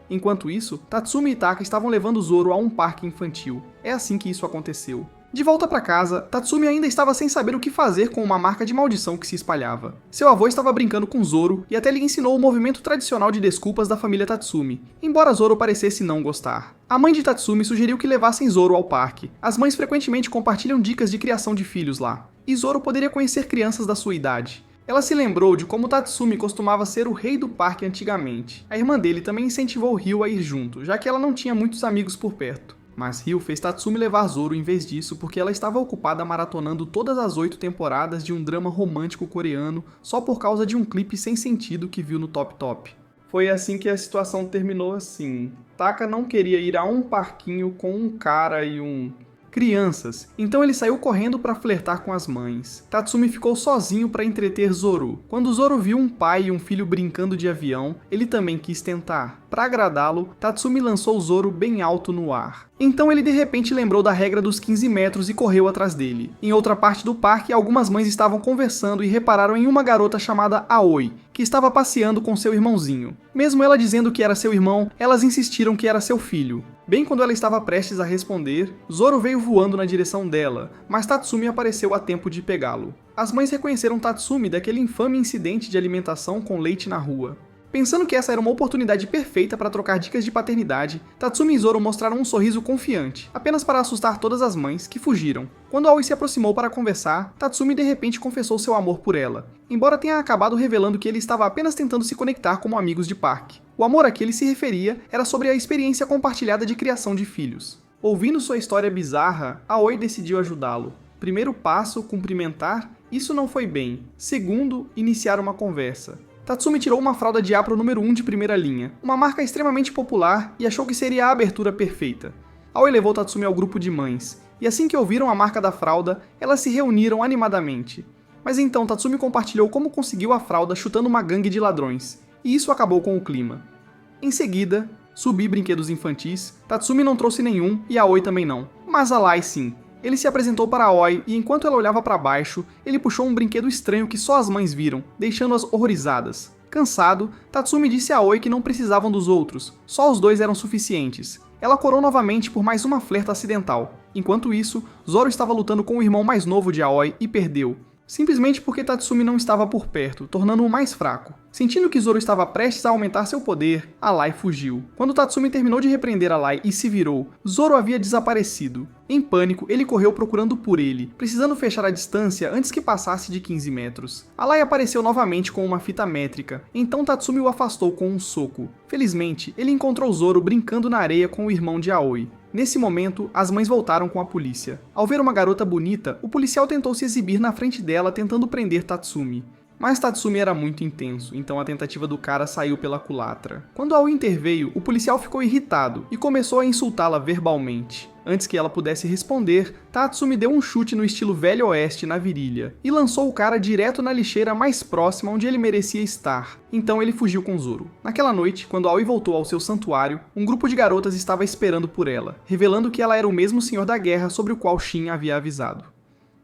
Enquanto isso, Tatsumi e Taka estavam levando Zoro a um parque infantil. É assim que isso aconteceu. De volta para casa, Tatsumi ainda estava sem saber o que fazer com uma marca de maldição que se espalhava. Seu avô estava brincando com Zoro e até lhe ensinou o movimento tradicional de desculpas da família Tatsumi, embora Zoro parecesse não gostar. A mãe de Tatsumi sugeriu que levassem Zoro ao parque. As mães frequentemente compartilham dicas de criação de filhos lá, e Zoro poderia conhecer crianças da sua idade. Ela se lembrou de como Tatsumi costumava ser o rei do parque antigamente. A irmã dele também incentivou Ryu a ir junto, já que ela não tinha muitos amigos por perto. Mas Ryu fez Tatsumi levar Zoro em vez disso porque ela estava ocupada maratonando todas as 8 temporadas de um drama romântico coreano só por causa de um clipe sem sentido que viu no Top Top. Foi assim que a situação terminou assim. Taka não queria ir a um parquinho com um cara e crianças, então ele saiu correndo para flertar com as mães. Tatsumi ficou sozinho para entreter Zoro. Quando Zoro viu um pai e um filho brincando de avião, ele também quis tentar. Para agradá-lo, Tatsumi lançou Zoro bem alto no ar. Então ele de repente lembrou da regra dos 15 metros e correu atrás dele. Em outra parte do parque, algumas mães estavam conversando e repararam em uma garota chamada Aoi, que estava passeando com seu irmãozinho. Mesmo ela dizendo que era seu irmão, elas insistiram que era seu filho. Bem quando ela estava prestes a responder, Zoro veio voando na direção dela, mas Tatsumi apareceu a tempo de pegá-lo. As mães reconheceram Tatsumi daquele infame incidente de alimentação com leite na rua. Pensando que essa era uma oportunidade perfeita para trocar dicas de paternidade, Tatsumi e Zoro mostraram um sorriso confiante, apenas para assustar todas as mães, que fugiram. Quando Aoi se aproximou para conversar, Tatsumi de repente confessou seu amor por ela, embora tenha acabado revelando que ele estava apenas tentando se conectar como amigos de parque. O amor a que ele se referia era sobre a experiência compartilhada de criação de filhos. Ouvindo sua história bizarra, Aoi decidiu ajudá-lo. Primeiro passo, cumprimentar, isso não foi bem. Segundo, iniciar uma conversa. Tatsumi tirou uma fralda de Apro número 1 de primeira linha, uma marca extremamente popular, e achou que seria a abertura perfeita. Aoi levou Tatsumi ao grupo de mães, e assim que ouviram a marca da fralda, elas se reuniram animadamente. Mas então Tatsumi compartilhou como conseguiu a fralda chutando uma gangue de ladrões, e isso acabou com o clima. Em seguida, subi brinquedos infantis, Tatsumi não trouxe nenhum e Aoi também não, mas a Lai sim. Ele se apresentou para Aoi e enquanto ela olhava para baixo, ele puxou um brinquedo estranho que só as mães viram, deixando-as horrorizadas. Cansado, Tatsumi disse a Aoi que não precisavam dos outros, só os dois eram suficientes. Ela corou novamente por mais uma flerta acidental. Enquanto isso, Zoro estava lutando com o irmão mais novo de Aoi e perdeu. Simplesmente porque Tatsumi não estava por perto, tornando-o mais fraco. Sentindo que Zoro estava prestes a aumentar seu poder, a Lai fugiu. Quando Tatsumi terminou de repreender a Lai e se virou, Zoro havia desaparecido. Em pânico, ele correu procurando por ele, precisando fechar a distância antes que passasse de 15 metros. A Lai apareceu novamente com uma fita métrica, então Tatsumi o afastou com um soco. Felizmente, ele encontrou Zoro brincando na areia com o irmão de Aoi. Nesse momento, as mães voltaram com a polícia. Ao ver uma garota bonita, o policial tentou se exibir na frente dela tentando prender Tatsumi. Mas Tatsumi era muito intenso, então a tentativa do cara saiu pela culatra. Quando Aoi interveio, o policial ficou irritado e começou a insultá-la verbalmente. Antes que ela pudesse responder, Tatsumi deu um chute no estilo Velho Oeste na virilha e lançou o cara direto na lixeira mais próxima onde ele merecia estar. Então ele fugiu com Zoro. Naquela noite, quando Aoi voltou ao seu santuário, um grupo de garotas estava esperando por ela, revelando que ela era o mesmo senhor da guerra sobre o qual Shin havia avisado.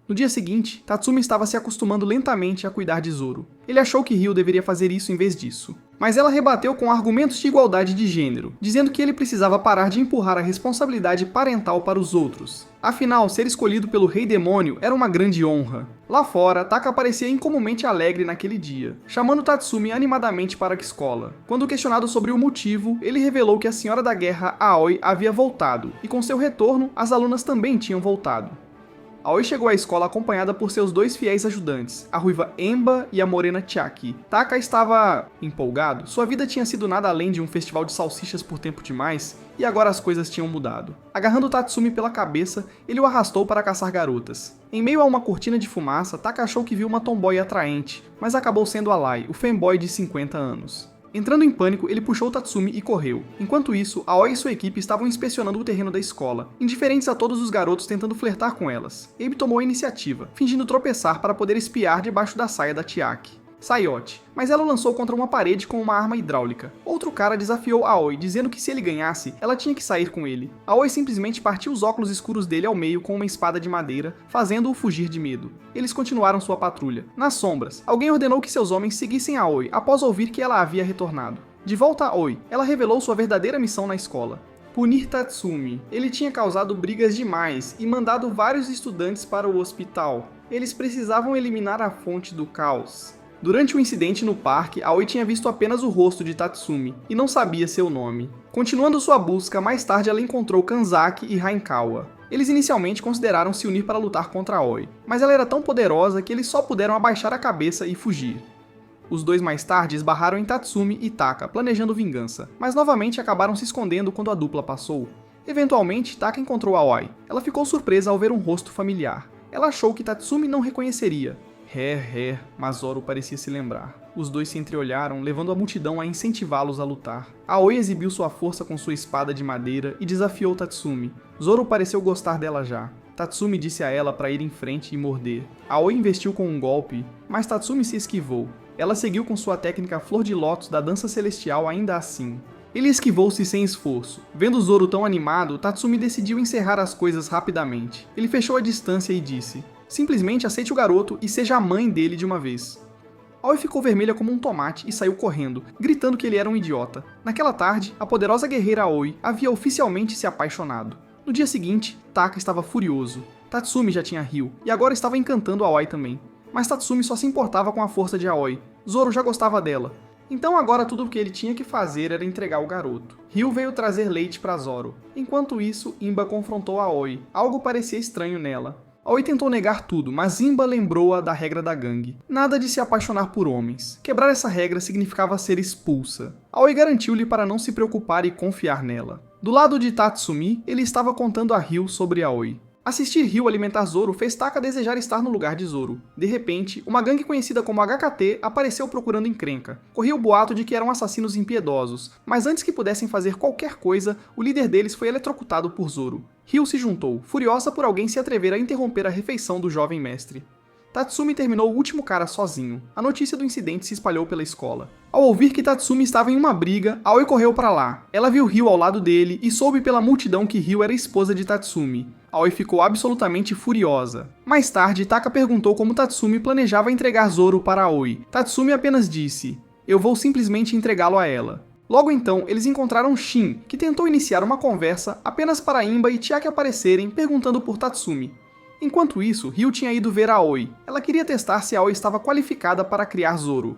No dia seguinte, Tatsumi estava se acostumando lentamente a cuidar de Zoro. Ele achou que Ryu deveria fazer isso em vez disso. Mas ela rebateu com argumentos de igualdade de gênero, dizendo que ele precisava parar de empurrar a responsabilidade parental para os outros. Afinal, ser escolhido pelo Rei Demônio era uma grande honra. Lá fora, Taka parecia incomumente alegre naquele dia, chamando Tatsumi animadamente para a escola. Quando questionado sobre o motivo, ele revelou que a Senhora da Guerra, Aoi, havia voltado, e com seu retorno, as alunas também tinham voltado. Aoi chegou à escola acompanhada por seus 2 fiéis ajudantes, a ruiva Emba e a morena Chiaki. Taka estava empolgado, sua vida tinha sido nada além de um festival de salsichas por tempo demais, e agora as coisas tinham mudado. Agarrando Tatsumi pela cabeça, ele o arrastou para caçar garotas. Em meio a uma cortina de fumaça, Taka achou que viu uma tomboy atraente, mas acabou sendo Alai, o fanboy de 50 anos. Entrando em pânico, ele puxou Tatsumi e correu. Enquanto isso, Aoi e sua equipe estavam inspecionando o terreno da escola, indiferentes a todos os garotos tentando flertar com elas. Abe tomou a iniciativa, fingindo tropeçar para poder espiar debaixo da saia da Chiaki. Sayote, mas ela o lançou contra uma parede com uma arma hidráulica. Outro cara desafiou Aoi, dizendo que se ele ganhasse, ela tinha que sair com ele. Aoi simplesmente partiu os óculos escuros dele ao meio com uma espada de madeira, fazendo-o fugir de medo. Eles continuaram sua patrulha. Nas sombras, alguém ordenou que seus homens seguissem Aoi, após ouvir que ela havia retornado. De volta a Aoi, ela revelou sua verdadeira missão na escola: punir Tatsumi. Ele tinha causado brigas demais e mandado vários estudantes para o hospital. Eles precisavam eliminar a fonte do caos. Durante o incidente no parque, Aoi tinha visto apenas o rosto de Tatsumi, e não sabia seu nome. Continuando sua busca, mais tarde ela encontrou Kanzaki e Rainkawa. Eles inicialmente consideraram se unir para lutar contra Aoi, mas ela era tão poderosa que eles só puderam abaixar a cabeça e fugir. Os dois mais tarde esbarraram em Tatsumi e Taka, planejando vingança, mas novamente acabaram se escondendo quando a dupla passou. Eventualmente, Taka encontrou Aoi. Ela ficou surpresa ao ver um rosto familiar. Ela achou que Tatsumi não reconheceria. Mas Zoro parecia se lembrar. Os dois se entreolharam, levando a multidão a incentivá-los a lutar. Aoi exibiu sua força com sua espada de madeira e desafiou Tatsumi. Zoro pareceu gostar dela já. Tatsumi disse a ela para ir em frente e morder. Aoi investiu com um golpe, mas Tatsumi se esquivou. Ela seguiu com sua técnica Flor de Lótus da dança celestial ainda assim. Ele esquivou-se sem esforço. Vendo Zoro tão animado, Tatsumi decidiu encerrar as coisas rapidamente. Ele fechou a distância e disse: simplesmente aceite o garoto e seja a mãe dele de uma vez. Aoi ficou vermelha como um tomate e saiu correndo, gritando que ele era um idiota. Naquela tarde, a poderosa guerreira Aoi havia oficialmente se apaixonado. No dia seguinte, Taka estava furioso. Tatsumi já tinha Ryu, e agora estava encantando Aoi também. Mas Tatsumi só se importava com a força de Aoi. Zoro já gostava dela. Então agora tudo o que ele tinha que fazer era entregar o garoto. Ryu veio trazer leite para Zoro. Enquanto isso, Imba confrontou Aoi. Algo parecia estranho nela. Aoi tentou negar tudo, mas Imba lembrou-a da regra da gangue. Nada de se apaixonar por homens. Quebrar essa regra significava ser expulsa. Aoi garantiu-lhe para não se preocupar e confiar nela. Do lado de Tatsumi, ele estava contando a Ryu sobre Aoi. Assistir Ryu alimentar Zoro fez Taka desejar estar no lugar de Zoro. De repente, uma gangue conhecida como HKT apareceu procurando encrenca. Corria o boato de que eram assassinos impiedosos, mas antes que pudessem fazer qualquer coisa, o líder deles foi eletrocutado por Zoro. Ryu se juntou, furiosa por alguém se atrever a interromper a refeição do jovem mestre. Tatsumi terminou o último cara sozinho. A notícia do incidente se espalhou pela escola. Ao ouvir que Tatsumi estava em uma briga, Aoi correu para lá. Ela viu Ryu ao lado dele e soube pela multidão que Ryu era esposa de Tatsumi. Aoi ficou absolutamente furiosa. Mais tarde, Taka perguntou como Tatsumi planejava entregar Zoro para Aoi. Tatsumi apenas disse: "Eu vou simplesmente entregá-lo a ela." Logo então, eles encontraram Shin, que tentou iniciar uma conversa apenas para Imba e Chiaki aparecerem, perguntando por Tatsumi. Enquanto isso, Ryu tinha ido ver Aoi. Ela queria testar se Aoi estava qualificada para criar Zoro.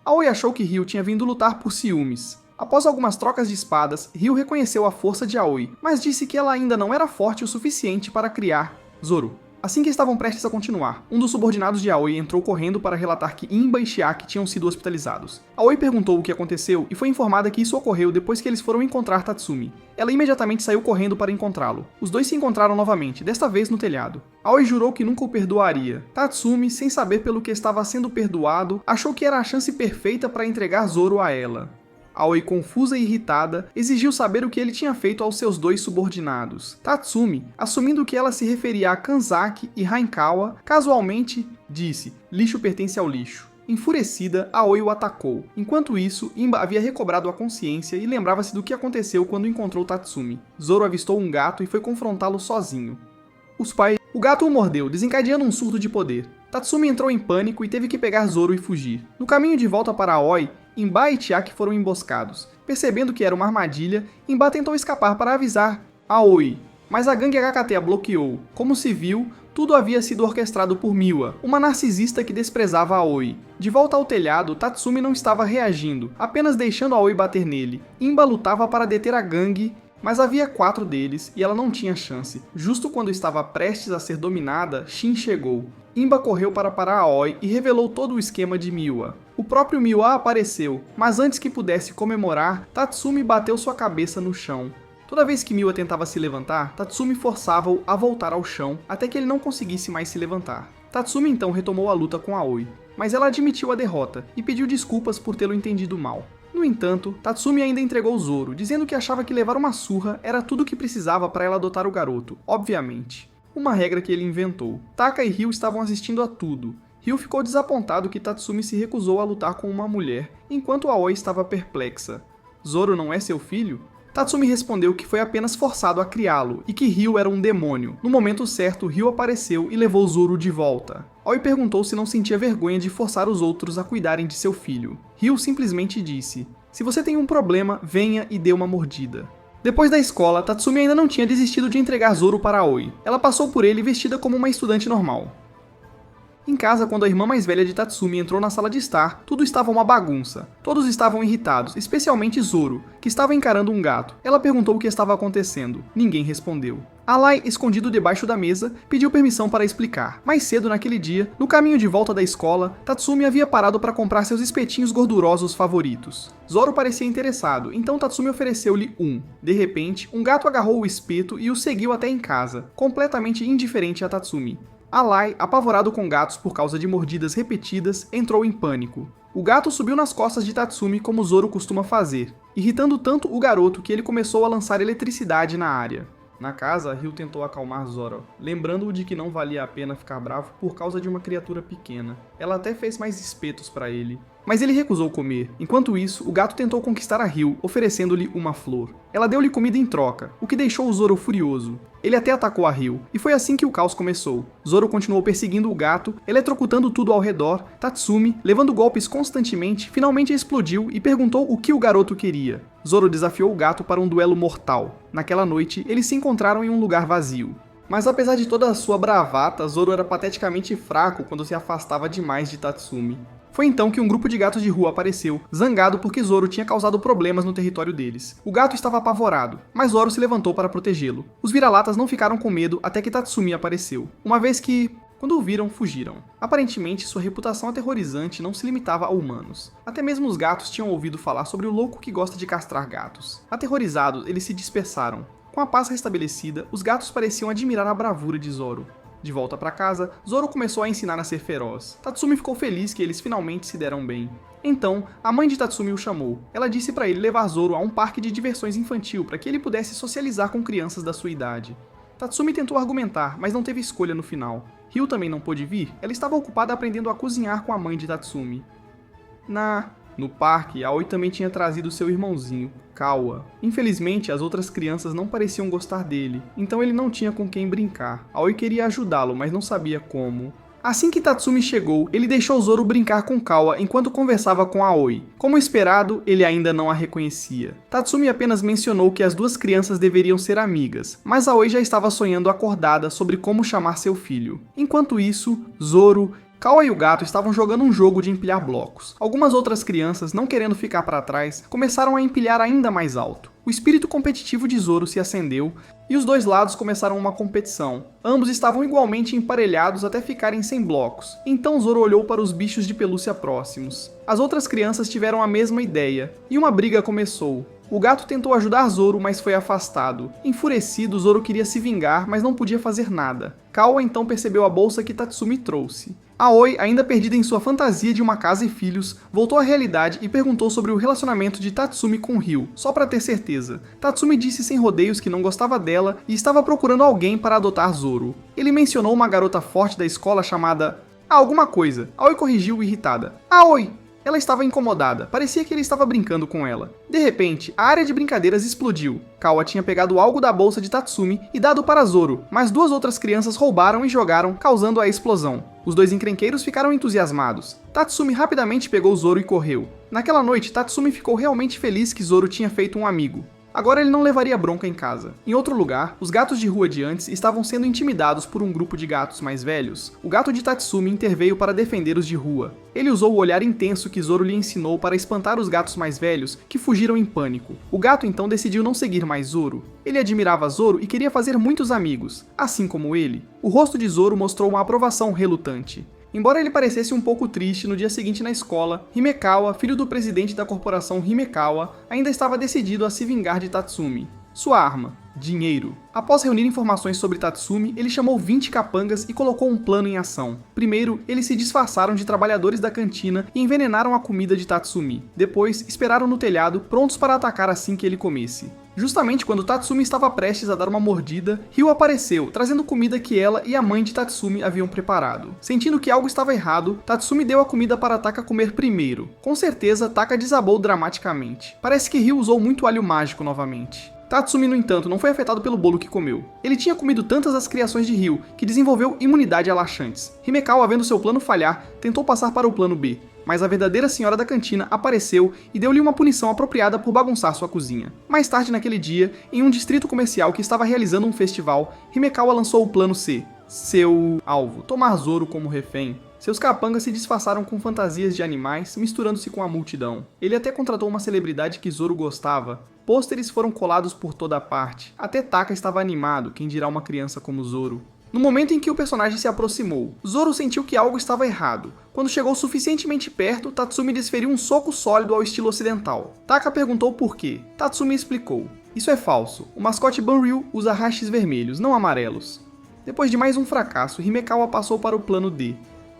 Aoi achou que Ryu tinha vindo lutar por ciúmes. Após algumas trocas de espadas, Ryu reconheceu a força de Aoi, mas disse que ela ainda não era forte o suficiente para criar Zoro. Assim que estavam prestes a continuar, um dos subordinados de Aoi entrou correndo para relatar que Imba e Chiaki tinham sido hospitalizados. Aoi perguntou o que aconteceu e foi informada que isso ocorreu depois que eles foram encontrar Tatsumi. Ela imediatamente saiu correndo para encontrá-lo. Os dois se encontraram novamente, desta vez no telhado. Aoi jurou que nunca o perdoaria. Tatsumi, sem saber pelo que estava sendo perdoado, achou que era a chance perfeita para entregar Zoro a ela. Aoi, confusa e irritada, exigiu saber o que ele tinha feito aos seus dois subordinados. Tatsumi, assumindo que ela se referia a Kanzaki e Rainkawa, casualmente disse: "Lixo pertence ao lixo." Enfurecida, Aoi o atacou. Enquanto isso, Imba havia recobrado a consciência e lembrava-se do que aconteceu quando encontrou Tatsumi. Zoro avistou um gato e foi confrontá-lo sozinho. O gato o mordeu, desencadeando um surto de poder. Tatsumi entrou em pânico e teve que pegar Zoro e fugir. No caminho de volta para Aoi, Imba e Chiaki foram emboscados. Percebendo que era uma armadilha, Imba tentou escapar para avisar Aoi, mas a gangue HKT a bloqueou. Como se viu, tudo havia sido orquestrado por Miwa, uma narcisista que desprezava Aoi. De volta ao telhado, Tatsumi não estava reagindo, apenas deixando Aoi bater nele. Imba lutava para deter a gangue, mas havia 4 deles e ela não tinha chance. Justo quando estava prestes a ser dominada, Shin chegou. Imba correu para parar Aoi e revelou todo o esquema de Miwa. O próprio Miwa apareceu, mas antes que pudesse comemorar, Tatsumi bateu sua cabeça no chão. Toda vez que Miwa tentava se levantar, Tatsumi forçava-o a voltar ao chão até que ele não conseguisse mais se levantar. Tatsumi então retomou a luta com Aoi, mas ela admitiu a derrota e pediu desculpas por tê-lo entendido mal. No entanto, Tatsumi ainda entregou Zoro, dizendo que achava que levar uma surra era tudo o que precisava para ela adotar o garoto, obviamente. Uma regra que ele inventou. Taka e Ryu estavam assistindo a tudo. Ryu ficou desapontado que Tatsumi se recusou a lutar com uma mulher, enquanto Aoi estava perplexa. Zoro não é seu filho? Tatsumi respondeu que foi apenas forçado a criá-lo e que Ryu era um demônio. No momento certo, Ryu apareceu e levou Zoro de volta. Aoi perguntou se não sentia vergonha de forçar os outros a cuidarem de seu filho. Ryu simplesmente disse: "Se você tem um problema, venha e dê uma mordida." Depois da escola, Tatsumi ainda não tinha desistido de entregar Zoro para Aoi. Ela passou por ele vestida como uma estudante normal. Em casa, quando a irmã mais velha de Tatsumi entrou na sala de estar, tudo estava uma bagunça. Todos estavam irritados, especialmente Zoro, que estava encarando um gato. Ela perguntou o que estava acontecendo. Ninguém respondeu. Alai, escondido debaixo da mesa, pediu permissão para explicar. Mais cedo naquele dia, no caminho de volta da escola, Tatsumi havia parado para comprar seus espetinhos gordurosos favoritos. Zoro parecia interessado, então Tatsumi ofereceu-lhe um. De repente, um gato agarrou o espeto e o seguiu até em casa, completamente indiferente a Tatsumi. Alai, apavorado com gatos por causa de mordidas repetidas, entrou em pânico. O gato subiu nas costas de Tatsumi como Zoro costuma fazer, irritando tanto o garoto que ele começou a lançar eletricidade na área. Na casa, Ryu tentou acalmar Zoro, lembrando-o de que não valia a pena ficar bravo por causa de uma criatura pequena. Ela até fez mais espetos para ele, mas ele recusou comer. Enquanto isso, o gato tentou conquistar a Ryu, oferecendo-lhe uma flor. Ela deu-lhe comida em troca, o que deixou o Zoro furioso. Ele até atacou a Ryu, e foi assim que o caos começou. Zoro continuou perseguindo o gato, eletrocutando tudo ao redor. Tatsumi, levando golpes constantemente, finalmente explodiu e perguntou o que o garoto queria. Zoro desafiou o gato para um duelo mortal. Naquela noite, eles se encontraram em um lugar vazio. Mas apesar de toda a sua bravata, Zoro era pateticamente fraco quando se afastava demais de Tatsumi. Foi então que um grupo de gatos de rua apareceu, zangado porque Zoro tinha causado problemas no território deles. O gato estava apavorado, mas Zoro se levantou para protegê-lo. Os vira-latas não ficaram com medo até que Tatsumi apareceu, uma vez que, quando o viram, fugiram. Aparentemente, sua reputação aterrorizante não se limitava a humanos. Até mesmo os gatos tinham ouvido falar sobre o louco que gosta de castrar gatos. Aterrorizados, eles se dispersaram. Com a paz restabelecida, os gatos pareciam admirar a bravura de Zoro. De volta para casa, Zoro começou a ensinar a ser feroz. Tatsumi ficou feliz que eles finalmente se deram bem. Então, a mãe de Tatsumi o chamou. Ela disse para ele levar Zoro a um parque de diversões infantil para que ele pudesse socializar com crianças da sua idade. Tatsumi tentou argumentar, mas não teve escolha no final. Ryu também não pôde vir, ela estava ocupada aprendendo a cozinhar com a mãe de Tatsumi. No parque, Aoi também tinha trazido seu irmãozinho, Kawa. Infelizmente, as outras crianças não pareciam gostar dele, então ele não tinha com quem brincar. Aoi queria ajudá-lo, mas não sabia como. Assim que Tatsumi chegou, ele deixou Zoro brincar com Kawa enquanto conversava com Aoi. Como esperado, ele ainda não a reconhecia. Tatsumi apenas mencionou que as duas crianças deveriam ser amigas, mas Aoi já estava sonhando acordada sobre como chamar seu filho. Enquanto isso, Zoro, Kawa e o gato estavam jogando um jogo de empilhar blocos. Algumas outras crianças, não querendo ficar para trás, começaram a empilhar ainda mais alto. O espírito competitivo de Zoro se acendeu e os dois lados começaram uma competição. Ambos estavam igualmente emparelhados até ficarem sem blocos. Então Zoro olhou para os bichos de pelúcia próximos. As outras crianças tiveram a mesma ideia e uma briga começou. O gato tentou ajudar Zoro, mas foi afastado. Enfurecido, Zoro queria se vingar, mas não podia fazer nada. Kawa então percebeu a bolsa que Tatsumi trouxe. Aoi, ainda perdida em sua fantasia de uma casa e filhos, voltou à realidade e perguntou sobre o relacionamento de Tatsumi com Ryu, só para ter certeza. Tatsumi disse sem rodeios que não gostava dela e estava procurando alguém para adotar Zoro. Ele mencionou uma garota forte da escola chamada alguma coisa. Aoi corrigiu irritada. Aoi! Ela estava incomodada, parecia que ele estava brincando com ela. De repente, a área de brincadeiras explodiu. Kawa tinha pegado algo da bolsa de Tatsumi e dado para Zoro, mas duas outras crianças roubaram e jogaram, causando a explosão. Os dois encrenqueiros ficaram entusiasmados. Tatsumi rapidamente pegou Zoro e correu. Naquela noite, Tatsumi ficou realmente feliz que Zoro tinha feito um amigo. Agora ele não levaria bronca em casa. Em outro lugar, os gatos de rua de antes estavam sendo intimidados por um grupo de gatos mais velhos. O gato de Tatsumi interveio para defender os de rua. Ele usou o olhar intenso que Zoro lhe ensinou para espantar os gatos mais velhos, que fugiram em pânico. O gato então decidiu não seguir mais Zoro. Ele admirava Zoro e queria fazer muitos amigos, assim como ele. O rosto de Zoro mostrou uma aprovação relutante. Embora ele parecesse um pouco triste, no dia seguinte na escola, Himekawa, filho do presidente da corporação Himekawa, ainda estava decidido a se vingar de Tatsumi. Sua arma: dinheiro. Após reunir informações sobre Tatsumi, ele chamou 20 capangas e colocou um plano em ação. Primeiro, eles se disfarçaram de trabalhadores da cantina e envenenaram a comida de Tatsumi. Depois, esperaram no telhado, prontos para atacar assim que ele comesse. Justamente quando Tatsumi estava prestes a dar uma mordida, Ryu apareceu, trazendo comida que ela e a mãe de Tatsumi haviam preparado. Sentindo que algo estava errado, Tatsumi deu a comida para Taka comer primeiro. Com certeza, Taka desabou dramaticamente. Parece que Ryu usou muito alho mágico novamente. Tatsumi, no entanto, não foi afetado pelo bolo que comeu. Ele tinha comido tantas das criações de Ryu, que desenvolveu imunidade a laxantes. Himekawa, vendo seu plano falhar, tentou passar para o plano B, mas a verdadeira senhora da cantina apareceu e deu-lhe uma punição apropriada por bagunçar sua cozinha. Mais tarde naquele dia, em um distrito comercial que estava realizando um festival, Himekawa lançou o plano C. Seu alvo: tomar Zoro como refém. Seus capangas se disfarçaram com fantasias de animais, misturando-se com a multidão. Ele até contratou uma celebridade que Zoro gostava. Pôsteres foram colados por toda parte. Até Taka estava animado, quem dirá uma criança como Zoro. No momento em que o personagem se aproximou, Zoro sentiu que algo estava errado. Quando chegou suficientemente perto, Tatsumi desferiu um soco sólido ao estilo ocidental. Taka perguntou por quê. Tatsumi explicou: isso é falso. O mascote Banryu usa hashis vermelhos, não amarelos. Depois de mais um fracasso, Himekawa passou para o plano D.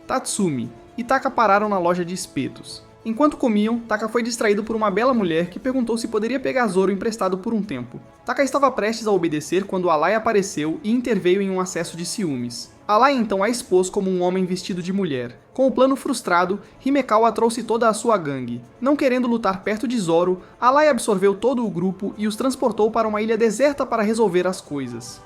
Tatsumi e Taka pararam na loja de espetos. Enquanto comiam, Taka foi distraído por uma bela mulher que perguntou se poderia pegar Zoro emprestado por um tempo. Taka estava prestes a obedecer quando Alai apareceu e interveio em um acesso de ciúmes. Alai então a expôs como um homem vestido de mulher. Com o plano frustrado, Himekawa trouxe toda a sua gangue. Não querendo lutar perto de Zoro, Alai absorveu todo o grupo e os transportou para uma ilha deserta para resolver as coisas.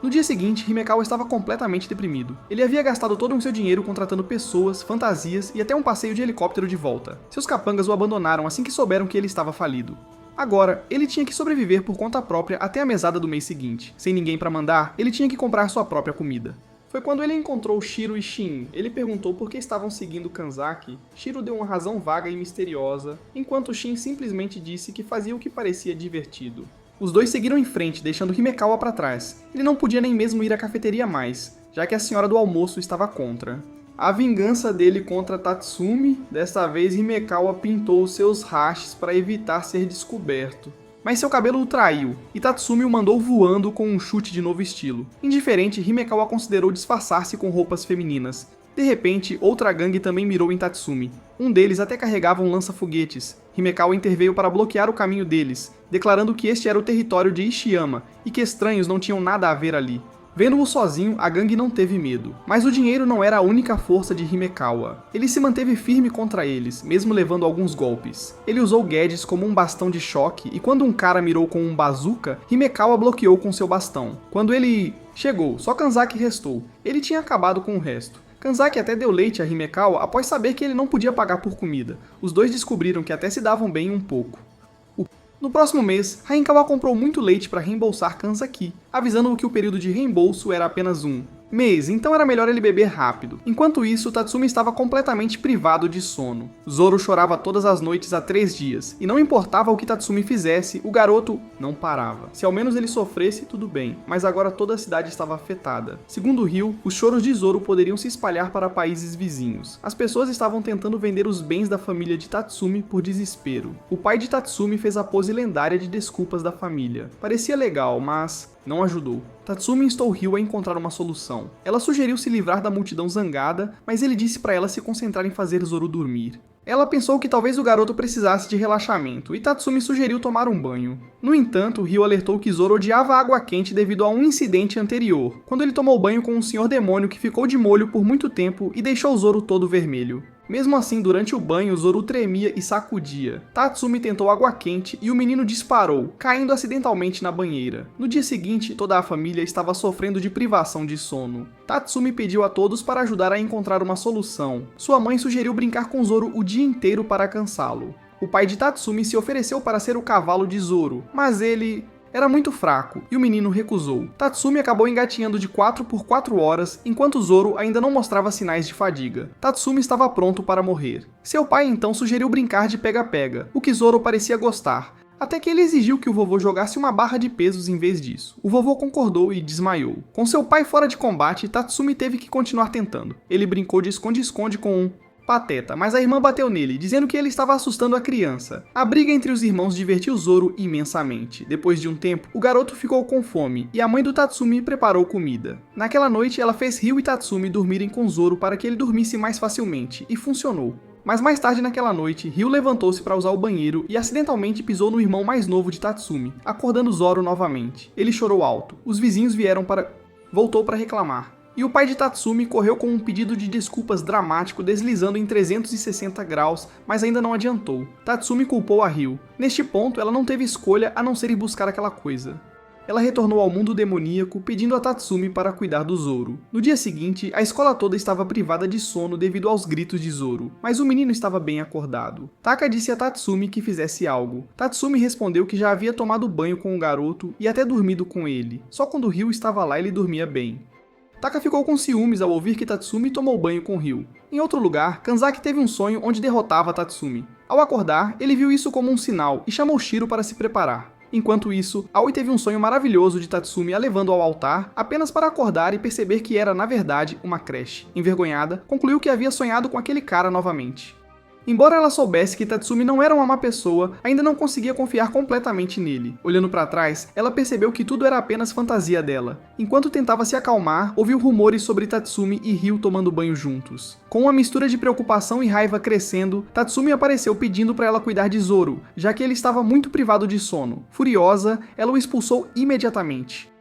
No dia seguinte, Himekawa estava completamente deprimido. Ele havia gastado todo o seu dinheiro contratando pessoas, fantasias e até um passeio de helicóptero de volta. Seus capangas o abandonaram assim que souberam que ele estava falido. Agora, ele tinha que sobreviver por conta própria até a mesada do mês seguinte. Sem ninguém para mandar, ele tinha que comprar sua própria comida. Foi quando ele encontrou Shiro e Shin. Ele perguntou por que estavam seguindo Kanzaki. Shiro deu uma razão vaga e misteriosa, enquanto Shin simplesmente disse que fazia o que parecia divertido. Os dois seguiram em frente, deixando Himekawa para trás. Ele não podia nem mesmo ir à cafeteria mais, já que a senhora do almoço estava contra. A vingança dele contra Tatsumi, desta vez Himekawa pintou seus hashis para evitar ser descoberto. Mas seu cabelo o traiu, e Tatsumi o mandou voando com um chute de novo estilo. Indiferente, Himekawa considerou disfarçar-se com roupas femininas. De repente, outra gangue também mirou em Tatsumi. Um deles até carregava um lança-foguetes. Himekawa interveio para bloquear o caminho deles, declarando que este era o território de Ishiyama e que estranhos não tinham nada a ver ali. Vendo-o sozinho, a gangue não teve medo. Mas o dinheiro não era a única força de Himekawa. Ele se manteve firme contra eles, mesmo levando alguns golpes. Ele usou gadgets como um bastão de choque e quando um cara mirou com um bazooka, Himekawa bloqueou com seu bastão. Quando ele chegou, só Kanzaki restou. Ele tinha acabado com o resto. Kanzaki até deu leite a Himekawa após saber que ele não podia pagar por comida. Os dois descobriram que até se davam bem um pouco. No próximo mês, Rainkawa comprou muito leite para reembolsar Kanzaki, avisando-o que o período de reembolso era apenas um mês, então era melhor ele beber rápido. Enquanto isso, Tatsumi estava completamente privado de sono. Zoro chorava todas as noites há 3 dias, e não importava o que Tatsumi fizesse, o garoto não parava. Se ao menos ele sofresse, tudo bem, mas agora toda a cidade estava afetada. Segundo Ryu, os choros de Zoro poderiam se espalhar para países vizinhos. As pessoas estavam tentando vender os bens da família de Tatsumi por desespero. O pai de Tatsumi fez a pose lendária de desculpas da família. Parecia legal, mas não ajudou. Tatsumi instou Ryu a encontrar uma solução. Ela sugeriu se livrar da multidão zangada, mas ele disse para ela se concentrar em fazer Zoro dormir. Ela pensou que talvez o garoto precisasse de relaxamento, e Tatsumi sugeriu tomar um banho. No entanto, Ryu alertou que Zoro odiava água quente devido a um incidente anterior, quando ele tomou banho com um senhor demônio que ficou de molho por muito tempo e deixou Zoro todo vermelho. Mesmo assim, durante o banho, Zoro tremia e sacudia. Tatsumi tentou água quente e o menino disparou, caindo acidentalmente na banheira. No dia seguinte, toda a família estava sofrendo de privação de sono. Tatsumi pediu a todos para ajudar a encontrar uma solução. Sua mãe sugeriu brincar com Zoro o dia inteiro para cansá-lo. O pai de Tatsumi se ofereceu para ser o cavalo de Zoro, mas ele era muito fraco e o menino recusou. Tatsumi acabou engatinhando de 4 por 4 horas, enquanto Zoro ainda não mostrava sinais de fadiga. Tatsumi estava pronto para morrer. Seu pai então sugeriu brincar de pega-pega, o que Zoro parecia gostar, até que ele exigiu que o vovô jogasse uma barra de pesos em vez disso. O vovô concordou e desmaiou. Com seu pai fora de combate, Tatsumi teve que continuar tentando. Ele brincou de esconde-esconde com um pateta, mas a irmã bateu nele, dizendo que ele estava assustando a criança. A briga entre os irmãos divertiu Zoro imensamente. Depois de um tempo, o garoto ficou com fome e a mãe do Tatsumi preparou comida. Naquela noite, ela fez Ryu e Tatsumi dormirem com Zoro para que ele dormisse mais facilmente, e funcionou. Mas mais tarde naquela noite, Ryu levantou-se para usar o banheiro e acidentalmente pisou no irmão mais novo de Tatsumi, acordando Zoro novamente. Ele chorou alto. Os vizinhos voltou para reclamar. E o pai de Tatsumi correu com um pedido de desculpas dramático deslizando em 360 graus, mas ainda não adiantou. Tatsumi culpou a Ryu. Neste ponto, ela não teve escolha a não ser ir buscar aquela coisa. Ela retornou ao mundo demoníaco, pedindo a Tatsumi para cuidar do Zoro. No dia seguinte, a escola toda estava privada de sono devido aos gritos de Zoro, mas o menino estava bem acordado. Taka disse a Tatsumi que fizesse algo. Tatsumi respondeu que já havia tomado banho com o garoto e até dormido com ele. Só quando Ryu estava lá ele dormia bem. Taka ficou com ciúmes ao ouvir que Tatsumi tomou banho com Ryu. Em outro lugar, Kanzaki teve um sonho onde derrotava Tatsumi. Ao acordar, ele viu isso como um sinal e chamou Shiro para se preparar. Enquanto isso, Aoi teve um sonho maravilhoso de Tatsumi a levando ao altar apenas para acordar e perceber que era, na verdade, uma creche. Envergonhada, concluiu que havia sonhado com aquele cara novamente. Embora ela soubesse que Tatsumi não era uma má pessoa, ainda não conseguia confiar completamente nele. Olhando para trás, ela percebeu que tudo era apenas fantasia dela. Enquanto tentava se acalmar, ouviu rumores sobre Tatsumi e Ryu tomando banho juntos. Com uma mistura de preocupação e raiva crescendo, Tatsumi apareceu pedindo para ela cuidar de Zoro, já que ele estava muito privado de sono. Furiosa, ela o expulsou imediatamente.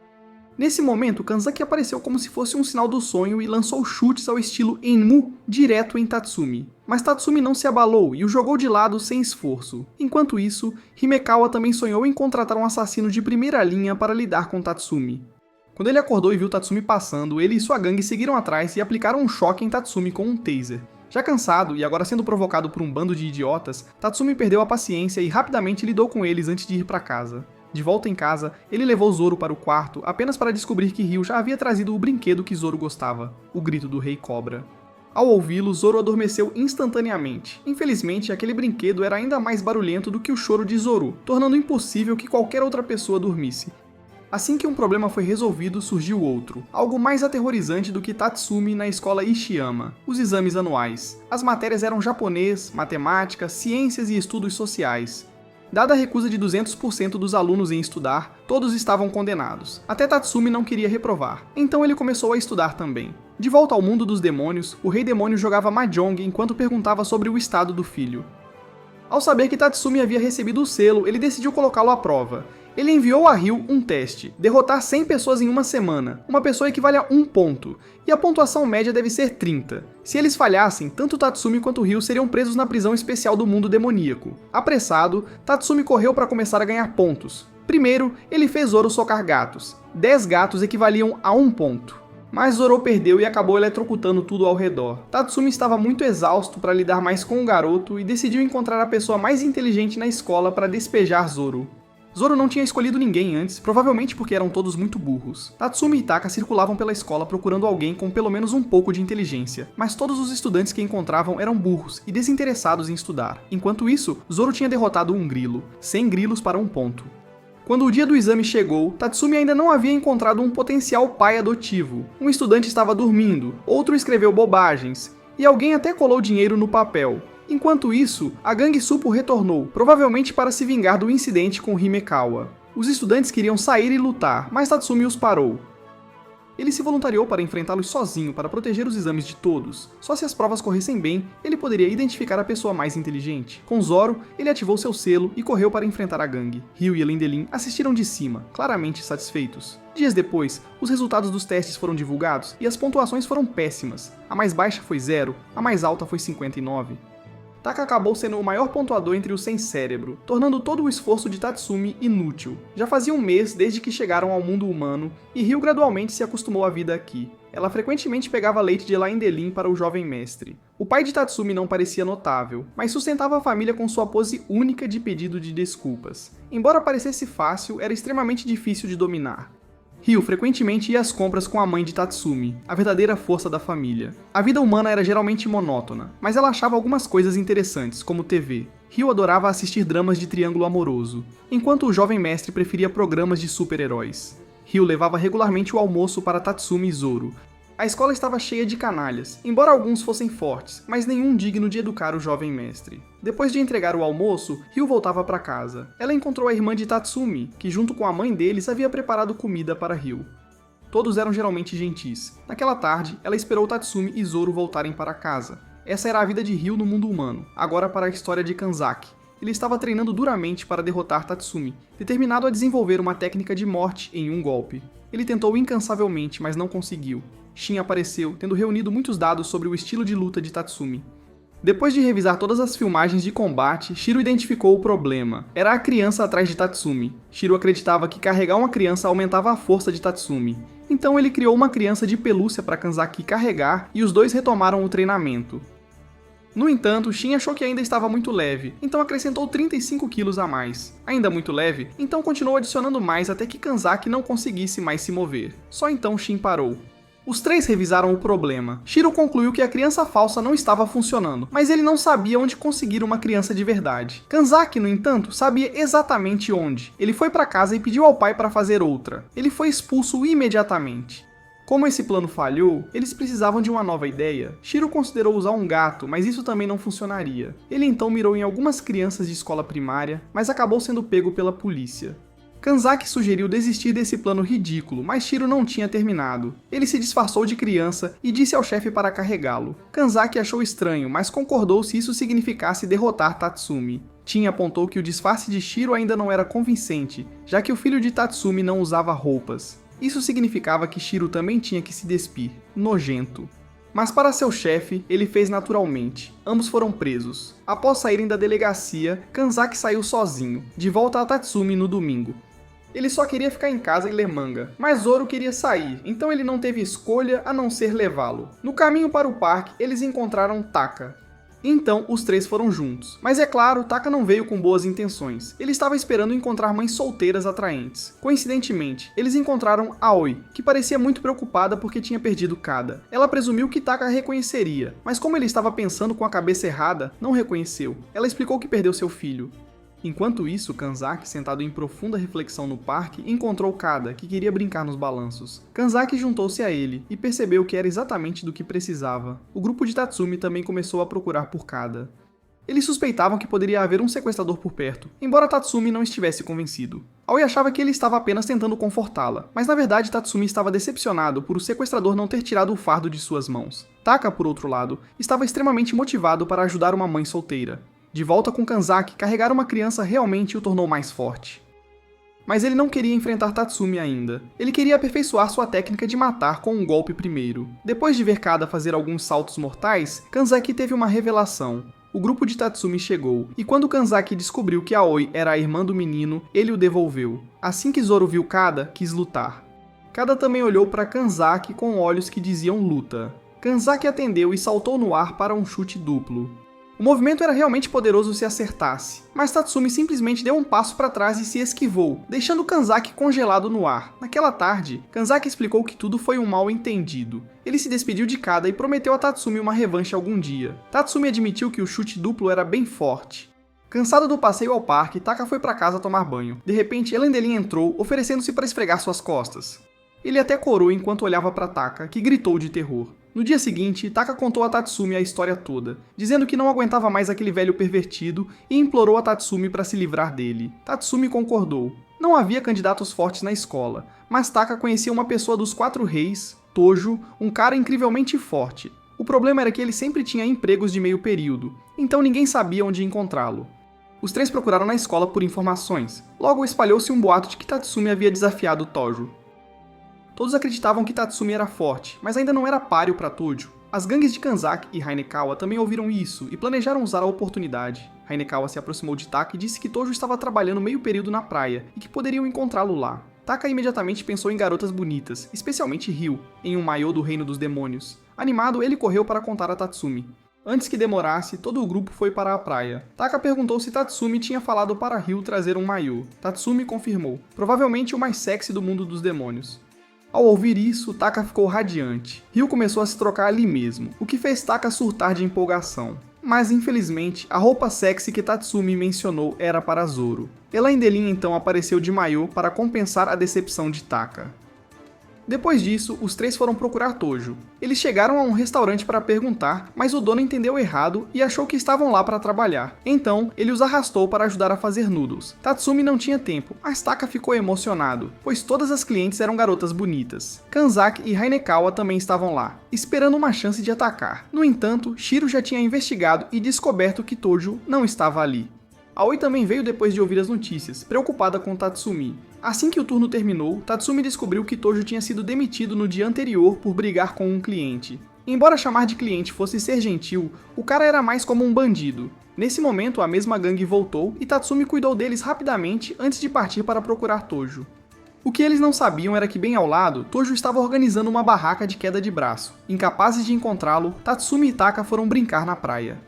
Nesse momento, Kanzaki apareceu como se fosse um sinal do sonho e lançou chutes ao estilo Enmu direto em Tatsumi. Mas Tatsumi não se abalou e o jogou de lado sem esforço. Enquanto isso, Himekawa também sonhou em contratar um assassino de primeira linha para lidar com Tatsumi. Quando ele acordou e viu Tatsumi passando, ele e sua gangue seguiram atrás e aplicaram um choque em Tatsumi com um taser. Já cansado e agora sendo provocado por um bando de idiotas, Tatsumi perdeu a paciência e rapidamente lidou com eles antes de ir para casa. De volta em casa, ele levou Zoro para o quarto apenas para descobrir que Ryu já havia trazido o brinquedo que Zoro gostava, o grito do Rei Cobra. Ao ouvi-lo, Zoro adormeceu instantaneamente. Infelizmente, aquele brinquedo era ainda mais barulhento do que o choro de Zoro, tornando impossível que qualquer outra pessoa dormisse. Assim que um problema foi resolvido, surgiu outro, algo mais aterrorizante do que Tatsumi na escola Ishiyama, os exames anuais. As matérias eram japonês, matemática, ciências e estudos sociais. Dada a recusa de 200% dos alunos em estudar, todos estavam condenados. Até Tatsumi não queria reprovar, então ele começou a estudar também. De volta ao mundo dos demônios, o Rei Demônio jogava Mahjong enquanto perguntava sobre o estado do filho. Ao saber que Tatsumi havia recebido o selo, ele decidiu colocá-lo à prova. Ele enviou a Ryu um teste, derrotar 100 pessoas em uma semana, uma pessoa equivale a 1 ponto, e a pontuação média deve ser 30. Se eles falhassem, tanto Tatsumi quanto Ryu seriam presos na prisão especial do mundo demoníaco. Apressado, Tatsumi correu para começar a ganhar pontos. Primeiro, ele fez Zoro socar gatos. 10 gatos equivaliam a 1 ponto. Mas Zoro perdeu e acabou eletrocutando tudo ao redor. Tatsumi estava muito exausto para lidar mais com o garoto e decidiu encontrar a pessoa mais inteligente na escola para despejar Zoro. Zoro não tinha escolhido ninguém antes, provavelmente porque eram todos muito burros. Tatsumi e Taka circulavam pela escola procurando alguém com pelo menos um pouco de inteligência, mas todos os estudantes que encontravam eram burros e desinteressados em estudar. Enquanto isso, Zoro tinha derrotado um grilo, 100 grilos para 1 ponto. Quando o dia do exame chegou, Tatsumi ainda não havia encontrado um potencial pai adotivo. Um estudante estava dormindo, outro escreveu bobagens, e alguém até colou dinheiro no papel. Enquanto isso, a gangue Suppo retornou, provavelmente para se vingar do incidente com Himekawa. Os estudantes queriam sair e lutar, mas Tatsumi os parou. Ele se voluntariou para enfrentá-los sozinho para proteger os exames de todos. Só se as provas corressem bem, ele poderia identificar a pessoa mais inteligente. Com Zoro, ele ativou seu selo e correu para enfrentar a gangue. Ryu e Lendelin assistiram de cima, claramente satisfeitos. Dias depois, os resultados dos testes foram divulgados e as pontuações foram péssimas. A mais baixa foi 0, a mais alta foi 59. Taka acabou sendo o maior pontuador entre os sem cérebro, tornando todo o esforço de Tatsumi inútil. Já fazia um mês desde que chegaram ao mundo humano, e Ryu gradualmente se acostumou à vida aqui. Ela frequentemente pegava leite de Lendelin para o jovem mestre. O pai de Tatsumi não parecia notável, mas sustentava a família com sua pose única de pedido de desculpas. Embora parecesse fácil, era extremamente difícil de dominar. Ryu frequentemente ia às compras com a mãe de Tatsumi, a verdadeira força da família. A vida humana era geralmente monótona, mas ela achava algumas coisas interessantes, como TV. Ryu adorava assistir dramas de triângulo amoroso, enquanto o jovem mestre preferia programas de super-heróis. Ryu levava regularmente o almoço para Tatsumi e Zoro. A escola estava cheia de canalhas, embora alguns fossem fortes, mas nenhum digno de educar o jovem mestre. Depois de entregar o almoço, Ryu voltava para casa. Ela encontrou a irmã de Tatsumi, que junto com a mãe deles havia preparado comida para Ryu. Todos eram geralmente gentis. Naquela tarde, ela esperou Tatsumi e Zoro voltarem para casa. Essa era a vida de Ryu no mundo humano, agora para a história de Kanzaki. Ele estava treinando duramente para derrotar Tatsumi, determinado a desenvolver uma técnica de morte em um golpe. Ele tentou incansavelmente, mas não conseguiu. Shin apareceu, tendo reunido muitos dados sobre o estilo de luta de Tatsumi. Depois de revisar todas as filmagens de combate, Shiro identificou o problema. Era a criança atrás de Tatsumi. Shiro acreditava que carregar uma criança aumentava a força de Tatsumi. Então ele criou uma criança de pelúcia para Kanzaki carregar e os dois retomaram o treinamento. No entanto, Shin achou que ainda estava muito leve, então acrescentou 35 quilos a mais. Ainda muito leve, então continuou adicionando mais até que Kanzaki não conseguisse mais se mover. Só então Shin parou. Os três revisaram o problema. Shiro concluiu que a criança falsa não estava funcionando, mas ele não sabia onde conseguir uma criança de verdade. Kanzaki, no entanto, sabia exatamente onde. Ele foi para casa e pediu ao pai para fazer outra. Ele foi expulso imediatamente. Como esse plano falhou, eles precisavam de uma nova ideia. Shiro considerou usar um gato, mas isso também não funcionaria. Ele então mirou em algumas crianças de escola primária, mas acabou sendo pego pela polícia. Kanzaki sugeriu desistir desse plano ridículo, mas Shiro não tinha terminado. Ele se disfarçou de criança e disse ao chefe para carregá-lo. Kanzaki achou estranho, mas concordou se isso significasse derrotar Tatsumi. Shin apontou que o disfarce de Shiro ainda não era convincente, já que o filho de Tatsumi não usava roupas. Isso significava que Shiro também tinha que se despir. Nojento. Mas para seu chefe, ele fez naturalmente. Ambos foram presos. Após saírem da delegacia, Kanzaki saiu sozinho, de volta a Tatsumi no domingo. Ele só queria ficar em casa e ler manga, mas Zoro queria sair, então ele não teve escolha a não ser levá-lo. No caminho para o parque, eles encontraram Taka. Então, os três foram juntos. Mas é claro, Taka não veio com boas intenções. Ele estava esperando encontrar mães solteiras atraentes. Coincidentemente, eles encontraram Aoi, que parecia muito preocupada porque tinha perdido Kada. Ela presumiu que Taka a reconheceria, mas como ele estava pensando com a cabeça errada, não reconheceu. Ela explicou que perdeu seu filho. Enquanto isso, Kanzaki, sentado em profunda reflexão no parque, encontrou Kada, que queria brincar nos balanços. Kanzaki juntou-se a ele e percebeu que era exatamente do que precisava. O grupo de Tatsumi também começou a procurar por Kada. Eles suspeitavam que poderia haver um sequestrador por perto, embora Tatsumi não estivesse convencido. Aoi achava que ele estava apenas tentando confortá-la, mas na verdade Tatsumi estava decepcionado por o sequestrador não ter tirado o fardo de suas mãos. Taka, por outro lado, estava extremamente motivado para ajudar uma mãe solteira. De volta com Kanzaki, carregar uma criança realmente o tornou mais forte. Mas ele não queria enfrentar Tatsumi ainda. Ele queria aperfeiçoar sua técnica de matar com um golpe primeiro. Depois de ver Kada fazer alguns saltos mortais, Kanzaki teve uma revelação. O grupo de Tatsumi chegou, e quando Kanzaki descobriu que Aoi era a irmã do menino, ele o devolveu. Assim que Zoro viu Kada, quis lutar. Kada também olhou para Kanzaki com olhos que diziam luta. Kanzaki atendeu e saltou no ar para um chute duplo. O movimento era realmente poderoso se acertasse, mas Tatsumi simplesmente deu um passo para trás e se esquivou, deixando Kanzaki congelado no ar. Naquela tarde, Kanzaki explicou que tudo foi um mal-entendido. Ele se despediu de Kada e prometeu a Tatsumi uma revanche algum dia. Tatsumi admitiu que o chute duplo era bem forte. Cansado do passeio ao parque, Taka foi para casa tomar banho. De repente, Lendelin entrou, oferecendo-se para esfregar suas costas. Ele até corou enquanto olhava para Taka, que gritou de terror. No dia seguinte, Taka contou a Tatsumi a história toda, dizendo que não aguentava mais aquele velho pervertido e implorou a Tatsumi para se livrar dele. Tatsumi concordou. Não havia candidatos fortes na escola, mas Taka conhecia uma pessoa dos 4 reis, Tojo, um cara incrivelmente forte. O problema era que ele sempre tinha empregos de meio período, então ninguém sabia onde encontrá-lo. Os 3 procuraram na escola por informações. Logo espalhou-se um boato de que Tatsumi havia desafiado Tojo. Todos acreditavam que Tatsumi era forte, mas ainda não era páreo para Tojo. As gangues de Kanzaki e Hainekawa também ouviram isso e planejaram usar a oportunidade. Hainekawa se aproximou de Taka e disse que Tojo estava trabalhando meio período na praia e que poderiam encontrá-lo lá. Taka imediatamente pensou em garotas bonitas, especialmente Ryu, em um maiô do Reino dos Demônios. Animado, ele correu para contar a Tatsumi. Antes que demorasse, todo o grupo foi para a praia. Taka perguntou se Tatsumi tinha falado para Ryu trazer um maiô. Tatsumi confirmou, provavelmente o mais sexy do mundo dos demônios. Ao ouvir isso, Taka ficou radiante. Ryu começou a se trocar ali mesmo, o que fez Taka surtar de empolgação. Mas infelizmente, a roupa sexy que Tatsumi mencionou era para Zoro. Elandelin então apareceu de maiô para compensar a decepção de Taka. Depois disso, os 3 foram procurar Tojo. Eles chegaram a um restaurante para perguntar, mas o dono entendeu errado e achou que estavam lá para trabalhar. Então, ele os arrastou para ajudar a fazer noodles. Tatsumi não tinha tempo, mas Taka ficou emocionado, pois todas as clientes eram garotas bonitas. Kanzaki e Hainekawa também estavam lá, esperando uma chance de atacar. No entanto, Shiro já tinha investigado e descoberto que Tojo não estava ali. Aoi também veio depois de ouvir as notícias, preocupada com Tatsumi. Assim que o turno terminou, Tatsumi descobriu que Tojo tinha sido demitido no dia anterior por brigar com um cliente. Embora chamar de cliente fosse ser gentil, o cara era mais como um bandido. Nesse momento, a mesma gangue voltou e Tatsumi cuidou deles rapidamente antes de partir para procurar Tojo. O que eles não sabiam era que bem ao lado, Tojo estava organizando uma barraca de queda de braço. Incapazes de encontrá-lo, Tatsumi e Taka foram brincar na praia.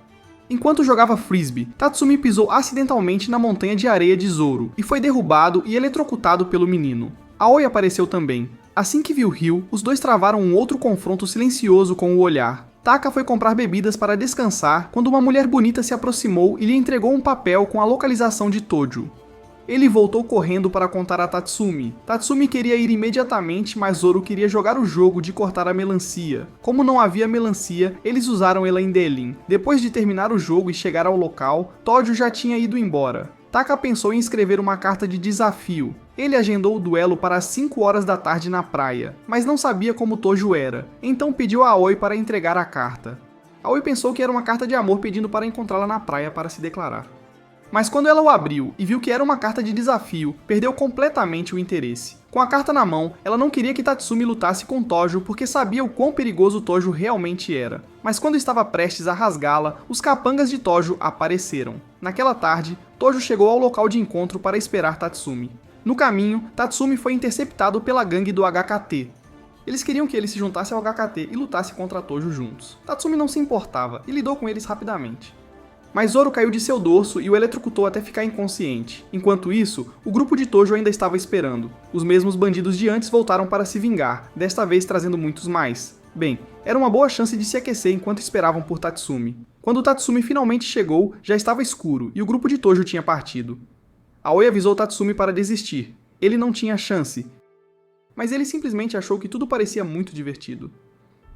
Enquanto jogava frisbee, Tatsumi pisou acidentalmente na montanha de areia de Zoro e foi derrubado e eletrocutado pelo menino. Aoi apareceu também. Assim que viu Ryu, os dois travaram um outro confronto silencioso com o olhar. Taka foi comprar bebidas para descansar quando uma mulher bonita se aproximou e lhe entregou um papel com a localização de Tojo. Ele voltou correndo para contar a Tatsumi. Tatsumi queria ir imediatamente, mas Zoro queria jogar o jogo de cortar a melancia. Como não havia melancia, eles usaram Elandelin. Depois de terminar o jogo e chegar ao local, Tojo já tinha ido embora. Taka pensou em escrever uma carta de desafio. Ele agendou o duelo para as 5 horas da tarde na praia, mas não sabia como Tojo era, então pediu a Aoi para entregar a carta. Aoi pensou que era uma carta de amor pedindo para encontrá-la na praia para se declarar. Mas quando ela o abriu e viu que era uma carta de desafio, perdeu completamente o interesse. Com a carta na mão, ela não queria que Tatsumi lutasse com Tojo porque sabia o quão perigoso Tojo realmente era. Mas quando estava prestes a rasgá-la, os capangas de Tojo apareceram. Naquela tarde, Tojo chegou ao local de encontro para esperar Tatsumi. No caminho, Tatsumi foi interceptado pela gangue do HKT. Eles queriam que ele se juntasse ao HKT e lutasse contra Tojo juntos. Tatsumi não se importava e lidou com eles rapidamente. Mas Zoro caiu de seu dorso e o eletrocutou até ficar inconsciente. Enquanto isso, o grupo de Tojo ainda estava esperando. Os mesmos bandidos de antes voltaram para se vingar, desta vez trazendo muitos mais. Bem, era uma boa chance de se aquecer enquanto esperavam por Tatsumi. Quando Tatsumi finalmente chegou, já estava escuro e o grupo de Tojo tinha partido. Aoi avisou Tatsumi para desistir. Ele não tinha chance. Mas ele simplesmente achou que tudo parecia muito divertido.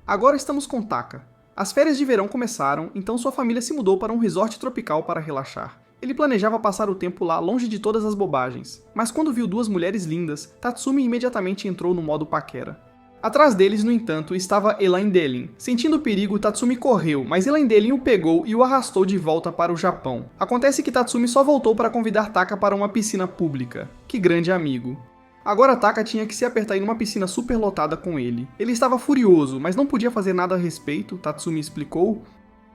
Agora estamos com Taka. As férias de verão começaram, então sua família se mudou para um resort tropical para relaxar. Ele planejava passar o tempo lá longe de todas as bobagens, mas quando viu 2 mulheres lindas, Tatsumi imediatamente entrou no modo paquera. Atrás deles, no entanto, estava Elandelin. Sentindo o perigo, Tatsumi correu, mas Elandelin o pegou e o arrastou de volta para o Japão. Acontece que Tatsumi só voltou para convidar Taka para uma piscina pública. Que grande amigo. Agora Taka tinha que se apertar em uma piscina superlotada com ele. Ele estava furioso, mas não podia fazer nada a respeito, Tatsumi explicou.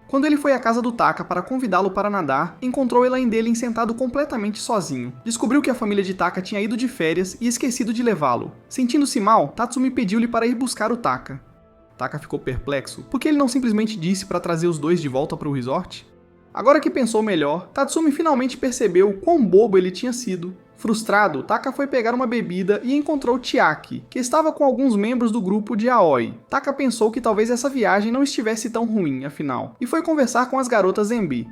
Quando ele foi à casa do Taka para convidá-lo para nadar, encontrou Elandelin sentado completamente sozinho. Descobriu que a família de Taka tinha ido de férias e esquecido de levá-lo. Sentindo-se mal, Tatsumi pediu-lhe para ir buscar o Taka. Taka ficou perplexo, porque ele não simplesmente disse para trazer os dois de volta para o resort? Agora que pensou melhor, Tatsumi finalmente percebeu o quão bobo ele tinha sido. Frustrado, Taka foi pegar uma bebida e encontrou Chiaki, que estava com alguns membros do grupo de Aoi. Taka pensou que talvez essa viagem não estivesse tão ruim, afinal, e foi conversar com as garotas Zenbi.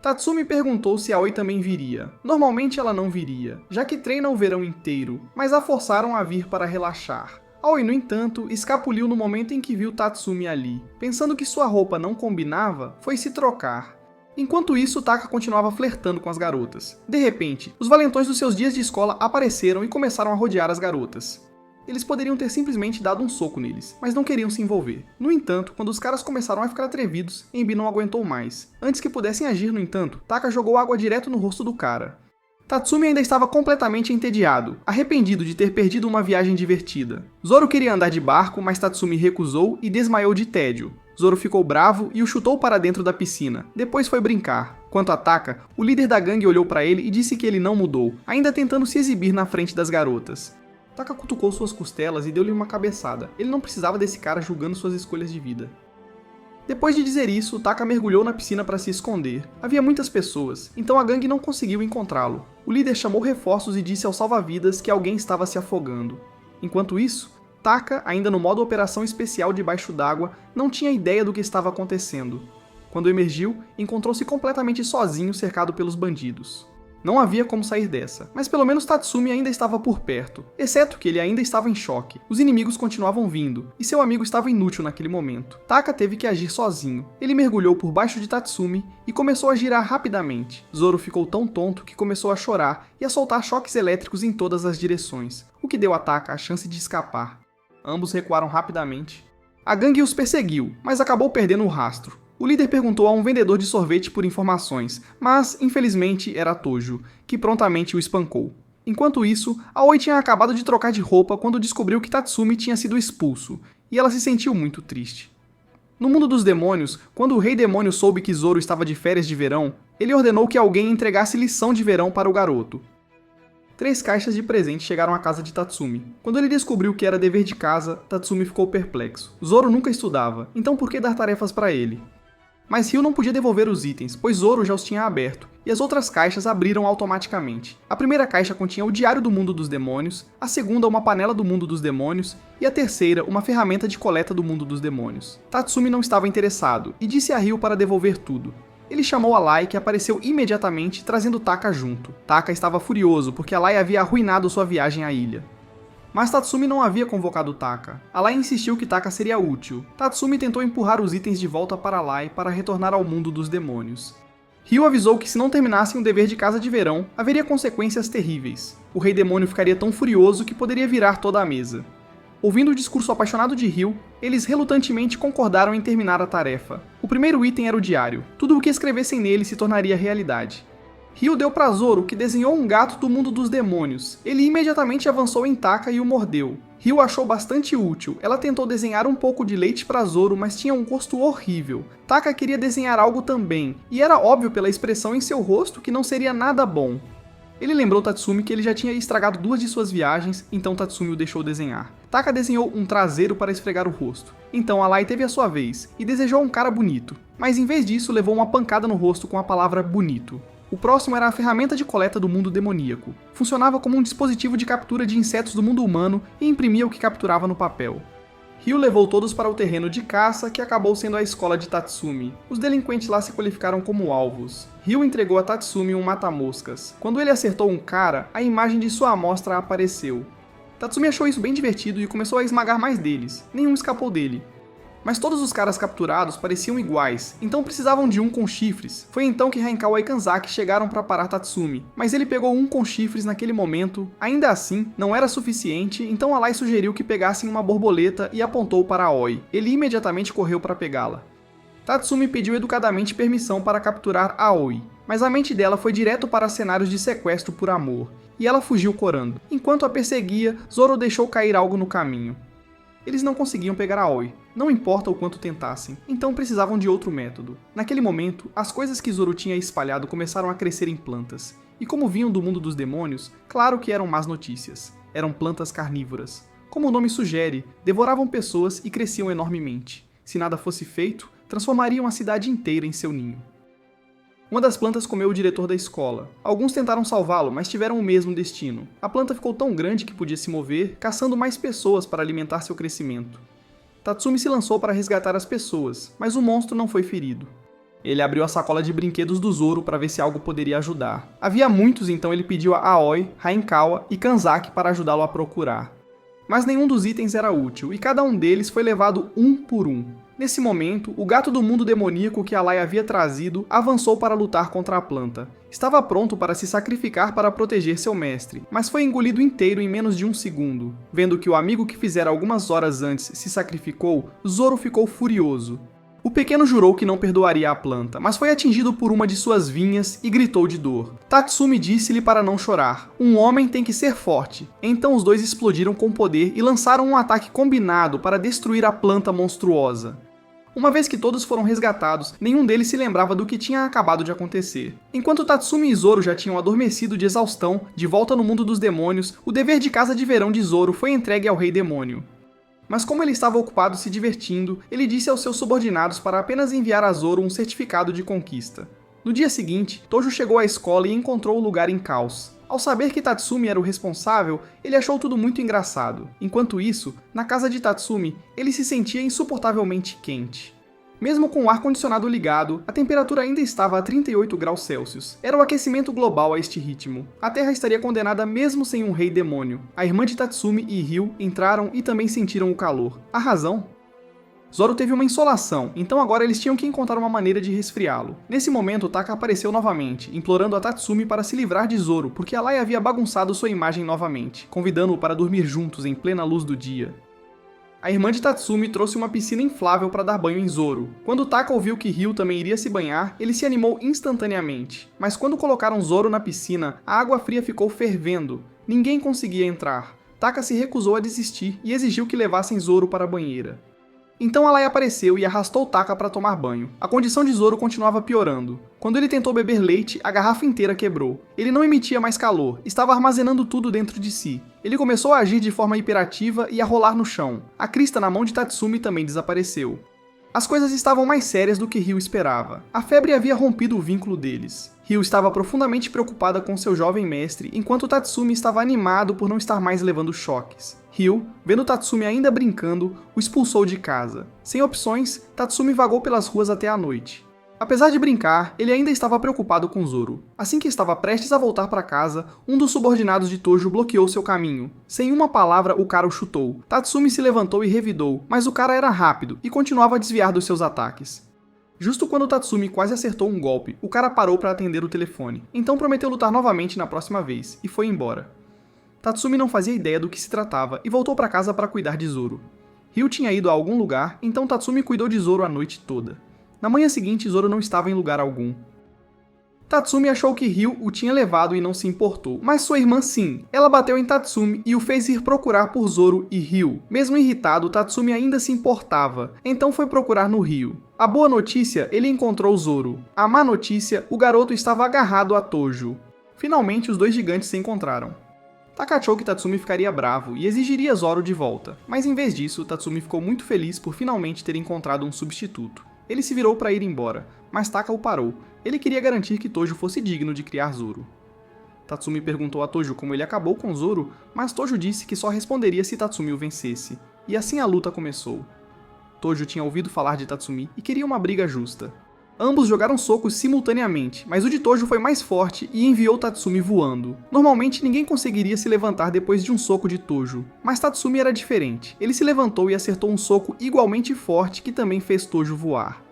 Tatsumi perguntou se Aoi também viria. Normalmente ela não viria, já que treina o verão inteiro, mas a forçaram a vir para relaxar. Aoi, no entanto, escapuliu no momento em que viu Tatsumi ali. Pensando que sua roupa não combinava, foi se trocar. Enquanto isso, Taka continuava flertando com as garotas. De repente, os valentões dos seus dias de escola apareceram e começaram a rodear as garotas. Eles poderiam ter simplesmente dado um soco neles, mas não queriam se envolver. No entanto, quando os caras começaram a ficar atrevidos, Enbi não aguentou mais. Antes que pudessem agir, no entanto, Taka jogou água direto no rosto do cara. Tatsumi ainda estava completamente entediado, arrependido de ter perdido uma viagem divertida. Zoro queria andar de barco, mas Tatsumi recusou e desmaiou de tédio. Zoro ficou bravo e o chutou para dentro da piscina. Depois foi brincar. Quanto a Taka, o líder da gangue olhou para ele e disse que ele não mudou, ainda tentando se exibir na frente das garotas. Taka cutucou suas costelas e deu-lhe uma cabeçada. Ele não precisava desse cara julgando suas escolhas de vida. Depois de dizer isso, Taka mergulhou na piscina para se esconder. Havia muitas pessoas, então a gangue não conseguiu encontrá-lo. O líder chamou reforços e disse aos salva-vidas que alguém estava se afogando. Enquanto isso, Taka, ainda no modo operação especial debaixo d'água, não tinha ideia do que estava acontecendo. Quando emergiu, encontrou-se completamente sozinho, cercado pelos bandidos. Não havia como sair dessa, mas pelo menos Tatsumi ainda estava por perto, exceto que ele ainda estava em choque. Os inimigos continuavam vindo, e seu amigo estava inútil naquele momento. Taka teve que agir sozinho. Ele mergulhou por baixo de Tatsumi e começou a girar rapidamente. Zoro ficou tão tonto que começou a chorar e a soltar choques elétricos em todas as direções, o que deu a Taka a chance de escapar. Ambos recuaram rapidamente. A gangue os perseguiu, mas acabou perdendo o rastro. O líder perguntou a um vendedor de sorvete por informações, mas, infelizmente, era Tojo, que prontamente o espancou. Enquanto isso, Aoi tinha acabado de trocar de roupa quando descobriu que Tatsumi tinha sido expulso, e ela se sentiu muito triste. No mundo dos demônios, quando o Rei Demônio soube que Zoro estava de férias de verão, ele ordenou que alguém entregasse lição de verão para o garoto. 3 caixas de presente chegaram à casa de Tatsumi. Quando ele descobriu que era dever de casa, Tatsumi ficou perplexo. Zoro nunca estudava, então por que dar tarefas para ele? Mas Ryu não podia devolver os itens, pois Zoro já os tinha aberto, e as outras caixas abriram automaticamente. A primeira caixa continha o Diário do Mundo dos Demônios, a segunda uma panela do Mundo dos Demônios, e a terceira uma ferramenta de coleta do Mundo dos Demônios. Tatsumi não estava interessado, e disse a Ryu para devolver tudo. Ele chamou a Lai, que apareceu imediatamente, trazendo Taka junto. Taka estava furioso, porque a Lai havia arruinado sua viagem à ilha. Mas Tatsumi não havia convocado Taka. A Lai insistiu que Taka seria útil. Tatsumi tentou empurrar os itens de volta para Lai para retornar ao mundo dos demônios. Ryu avisou que se não terminassem o dever de casa de verão, haveria consequências terríveis. O Rei Demônio ficaria tão furioso que poderia virar toda a mesa. Ouvindo o discurso apaixonado de Ryu, eles relutantemente concordaram em terminar a tarefa. O primeiro item era o diário. Tudo o que escrevessem nele se tornaria realidade. Ryu deu pra Zoro, que desenhou um gato do mundo dos demônios. Ele imediatamente avançou em Taka e o mordeu. Ryu achou bastante útil. Ela tentou desenhar um pouco de leite pra Zoro, mas tinha um gosto horrível. Taka queria desenhar algo também, e era óbvio pela expressão em seu rosto que não seria nada bom. Ele lembrou Tatsumi que ele já tinha estragado 2 de suas viagens, então Tatsumi o deixou desenhar. Taka desenhou um traseiro para esfregar o rosto. Então a Lai teve a sua vez, e desejou um cara bonito. Mas em vez disso levou uma pancada no rosto com a palavra bonito. O próximo era a ferramenta de coleta do mundo demoníaco. Funcionava como um dispositivo de captura de insetos do mundo humano e imprimia o que capturava no papel. Ryu levou todos para o terreno de caça, que acabou sendo a escola de Tatsumi. Os delinquentes lá se qualificaram como alvos. Ryu entregou a Tatsumi um mata-moscas. Quando ele acertou um cara, a imagem de sua amostra apareceu. Tatsumi achou isso bem divertido e começou a esmagar mais deles. Nenhum escapou dele. Mas todos os caras capturados pareciam iguais, então precisavam de um com chifres. Foi então que Rainkawa e Kanzaki chegaram para parar Tatsumi, mas ele pegou um com chifres naquele momento. Ainda assim, não era suficiente, então a Lai sugeriu que pegassem uma borboleta e apontou para Aoi. Ele imediatamente correu para pegá-la. Tatsumi pediu educadamente permissão para capturar Aoi, mas a mente dela foi direto para cenários de sequestro por amor, e ela fugiu corando. Enquanto a perseguia, Zoro deixou cair algo no caminho. Eles não conseguiam pegar Aoi, não importa o quanto tentassem, então precisavam de outro método. Naquele momento, as coisas que Zoro tinha espalhado começaram a crescer em plantas, e como vinham do mundo dos demônios, claro que eram más notícias. Eram plantas carnívoras. Como o nome sugere, devoravam pessoas e cresciam enormemente. Se nada fosse feito, transformariam a cidade inteira em seu ninho. Uma das plantas comeu o diretor da escola. Alguns tentaram salvá-lo, mas tiveram o mesmo destino. A planta ficou tão grande que podia se mover, caçando mais pessoas para alimentar seu crescimento. Tatsumi se lançou para resgatar as pessoas, mas o monstro não foi ferido. Ele abriu a sacola de brinquedos do Zoro para ver se algo poderia ajudar. Havia muitos, então ele pediu a Aoi, Rainkawa e Kanzaki para ajudá-lo a procurar. Mas nenhum dos itens era útil, e cada um deles foi levado um por um. Nesse momento, o gato do mundo demoníaco que Alai havia trazido avançou para lutar contra a planta. Estava pronto para se sacrificar para proteger seu mestre, mas foi engolido inteiro em menos de um segundo. Vendo que o amigo que fizera algumas horas antes se sacrificou, Zoro ficou furioso. O pequeno jurou que não perdoaria a planta, mas foi atingido por uma de suas vinhas e gritou de dor. Tatsumi disse-lhe para não chorar. Um homem tem que ser forte. Então os dois explodiram com poder e lançaram um ataque combinado para destruir a planta monstruosa. Uma vez que todos foram resgatados, nenhum deles se lembrava do que tinha acabado de acontecer. Enquanto Tatsumi e Zoro já tinham adormecido de exaustão, de volta no mundo dos demônios, o dever de casa de verão de Zoro foi entregue ao Rei Demônio. Mas como ele estava ocupado se divertindo, ele disse aos seus subordinados para apenas enviar a Zoro um certificado de conquista. No dia seguinte, Tojo chegou à escola e encontrou o lugar em caos. Ao saber que Tatsumi era o responsável, ele achou tudo muito engraçado. Enquanto isso, na casa de Tatsumi, ele se sentia insuportavelmente quente. Mesmo com o ar-condicionado ligado, a temperatura ainda estava a 38 graus Celsius. Era o aquecimento global a este ritmo. A Terra estaria condenada mesmo sem um rei demônio. A irmã de Tatsumi e Ryu entraram e também sentiram o calor. A razão? Zoro teve uma insolação, então agora eles tinham que encontrar uma maneira de resfriá-lo. Nesse momento, Taka apareceu novamente, implorando a Tatsumi para se livrar de Zoro, porque Alai havia bagunçado sua imagem novamente, convidando-o para dormir juntos em plena luz do dia. A irmã de Tatsumi trouxe uma piscina inflável para dar banho em Zoro. Quando Taka ouviu que Ryu também iria se banhar, ele se animou instantaneamente. Mas quando colocaram Zoro na piscina, a água fria ficou fervendo. Ninguém conseguia entrar. Taka se recusou a desistir e exigiu que levassem Zoro para a banheira. Então Alai apareceu e arrastou Taka para tomar banho. A condição de Zoro continuava piorando. Quando ele tentou beber leite, a garrafa inteira quebrou. Ele não emitia mais calor, estava armazenando tudo dentro de si. Ele começou a agir de forma hiperativa e a rolar no chão. A crista na mão de Tatsumi também desapareceu. As coisas estavam mais sérias do que Ryu esperava. A febre havia rompido o vínculo deles. Ryu estava profundamente preocupada com seu jovem mestre, enquanto Tatsumi estava animado por não estar mais levando choques. Ryu, vendo Tatsumi ainda brincando, o expulsou de casa. Sem opções, Tatsumi vagou pelas ruas até a noite. Apesar de brincar, ele ainda estava preocupado com Zoro. Assim que estava prestes a voltar para casa, um dos subordinados de Tojo bloqueou seu caminho. Sem uma palavra, o cara o chutou. Tatsumi se levantou e revidou, mas o cara era rápido e continuava a desviar dos seus ataques. Justo quando Tatsumi quase acertou um golpe, o cara parou para atender o telefone. Então prometeu lutar novamente na próxima vez, e foi embora. Tatsumi não fazia ideia do que se tratava e voltou para casa para cuidar de Zoro. Ryu tinha ido a algum lugar, então Tatsumi cuidou de Zoro a noite toda. Na manhã seguinte, Zoro não estava em lugar algum. Tatsumi achou que Ryu o tinha levado e não se importou, mas sua irmã sim. Ela bateu em Tatsumi e o fez ir procurar por Zoro e Ryu. Mesmo irritado, Tatsumi ainda se importava, então foi procurar no Ryu. A boa notícia, ele encontrou Zoro. A má notícia, o garoto estava agarrado a Tojo. Finalmente, os dois gigantes se encontraram. Taka achou que Tatsumi ficaria bravo e exigiria Zoro de volta, mas em vez disso, Tatsumi ficou muito feliz por finalmente ter encontrado um substituto. Ele se virou para ir embora, mas Taka o parou. Ele queria garantir que Tojo fosse digno de criar Zoro. Tatsumi perguntou a Tojo como ele acabou com Zoro, mas Tojo disse que só responderia se Tatsumi o vencesse. E assim a luta começou. Tojo tinha ouvido falar de Tatsumi e queria uma briga justa. Ambos jogaram socos simultaneamente, mas o de Tojo foi mais forte e enviou Tatsumi voando. Normalmente ninguém conseguiria se levantar depois de um soco de Tojo, mas Tatsumi era diferente. Ele se levantou e acertou um soco igualmente forte que também fez Tojo voar.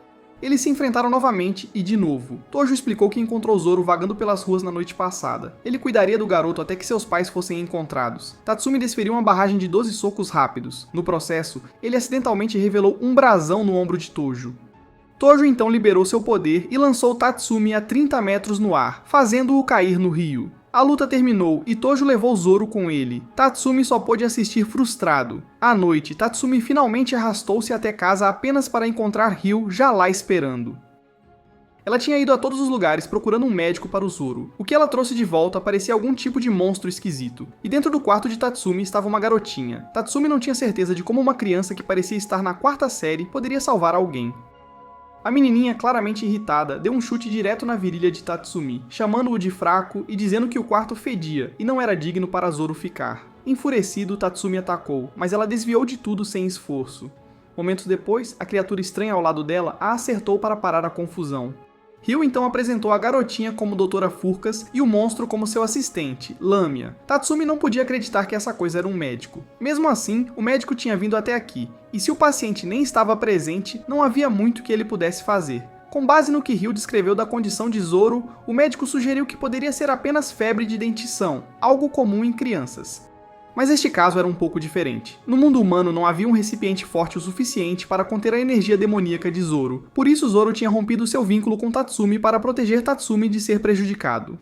Eles se enfrentaram novamente e de novo. Tojo explicou que encontrou Zoro vagando pelas ruas na noite passada. Ele cuidaria do garoto até que seus pais fossem encontrados. Tatsumi desferiu uma barragem de 12 socos rápidos. No processo, ele acidentalmente revelou um brasão no ombro de Tojo. Tojo então liberou seu poder e lançou Tatsumi a 30 metros no ar, fazendo-o cair no rio. A luta terminou e Tojo levou Zoro com ele. Tatsumi só pôde assistir frustrado. À noite, Tatsumi finalmente arrastou-se até casa apenas para encontrar Ryu já lá esperando. Ela tinha ido a todos os lugares procurando um médico para o Zoro. O que ela trouxe de volta parecia algum tipo de monstro esquisito. E dentro do quarto de Tatsumi estava uma garotinha. Tatsumi não tinha certeza de como uma criança que parecia estar na 4ª série poderia salvar alguém. A menininha, claramente irritada, deu um chute direto na virilha de Tatsumi, chamando-o de fraco e dizendo que o quarto fedia e não era digno para Zoro ficar. Enfurecido, Tatsumi atacou, mas ela desviou de tudo sem esforço. Momentos depois, a criatura estranha ao lado dela a acertou para parar a confusão. Ryu então apresentou a garotinha como Doutora Furcas e o monstro como seu assistente, Lamia. Tatsumi não podia acreditar que essa coisa era um médico. Mesmo assim, o médico tinha vindo até aqui, e se o paciente nem estava presente, não havia muito que ele pudesse fazer. Com base no que Ryu descreveu da condição de Zoro, o médico sugeriu que poderia ser apenas febre de dentição, algo comum em crianças. Mas este caso era um pouco diferente. No mundo humano não havia um recipiente forte o suficiente para conter a energia demoníaca de Zoro, por isso Zoro tinha rompido seu vínculo com Tatsumi para proteger Tatsumi de ser prejudicado.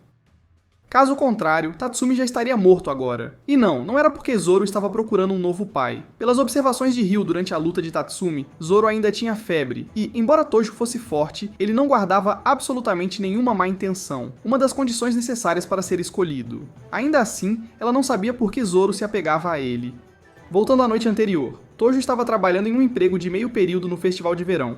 Caso contrário, Tatsumi já estaria morto agora. E não era porque Zoro estava procurando um novo pai. Pelas observações de Ryu durante a luta de Tatsumi, Zoro ainda tinha febre, e, embora Tojo fosse forte, ele não guardava absolutamente nenhuma má intenção, uma das condições necessárias para ser escolhido. Ainda assim, ela não sabia por que Zoro se apegava a ele. Voltando à noite anterior, Tojo estava trabalhando em um emprego de meio período no festival de verão.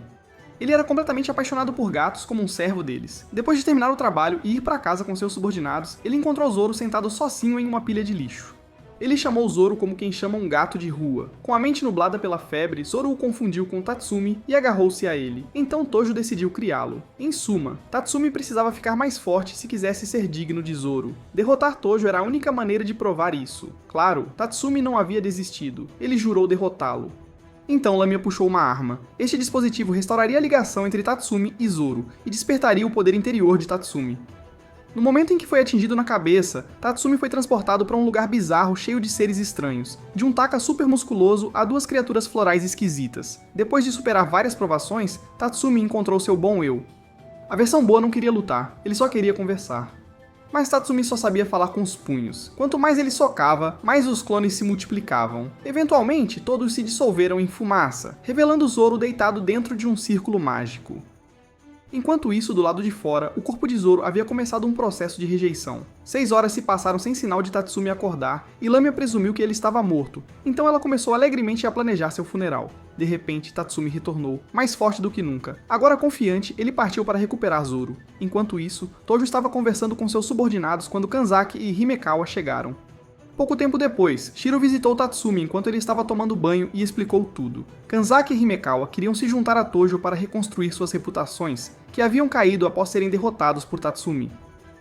Ele era completamente apaixonado por gatos como um servo deles. Depois de terminar o trabalho e ir para casa com seus subordinados, ele encontrou Zoro sentado sozinho em uma pilha de lixo. Ele chamou Zoro como quem chama um gato de rua. Com a mente nublada pela febre, Zoro o confundiu com Tatsumi e agarrou-se a ele. Então Tojo decidiu criá-lo. Em suma, Tatsumi precisava ficar mais forte se quisesse ser digno de Zoro. Derrotar Tojo era a única maneira de provar isso. Claro, Tatsumi não havia desistido. Ele jurou derrotá-lo. Então Lamia puxou uma arma. Este dispositivo restauraria a ligação entre Tatsumi e Zoro, e despertaria o poder interior de Tatsumi. No momento em que foi atingido na cabeça, Tatsumi foi transportado para um lugar bizarro cheio de seres estranhos, de um Taka super musculoso a duas criaturas florais esquisitas. Depois de superar várias provações, Tatsumi encontrou seu bom eu. A versão boa não queria lutar, ele só queria conversar. Mas Tatsumi só sabia falar com os punhos. Quanto mais ele socava, mais os clones se multiplicavam. Eventualmente, todos se dissolveram em fumaça, revelando Zoro deitado dentro de um círculo mágico. Enquanto isso, do lado de fora, o corpo de Zoro havia começado um processo de rejeição. 6 horas se passaram sem sinal de Tatsumi acordar, e Lamia presumiu que ele estava morto, então ela começou alegremente a planejar seu funeral. De repente, Tatsumi retornou, mais forte do que nunca. Agora confiante, ele partiu para recuperar Zoro. Enquanto isso, Tojo estava conversando com seus subordinados quando Kanzaki e Himekawa chegaram. Pouco tempo depois, Shiro visitou Tatsumi enquanto ele estava tomando banho e explicou tudo. Kanzaki e Himekawa queriam se juntar a Tojo para reconstruir suas reputações, que haviam caído após serem derrotados por Tatsumi.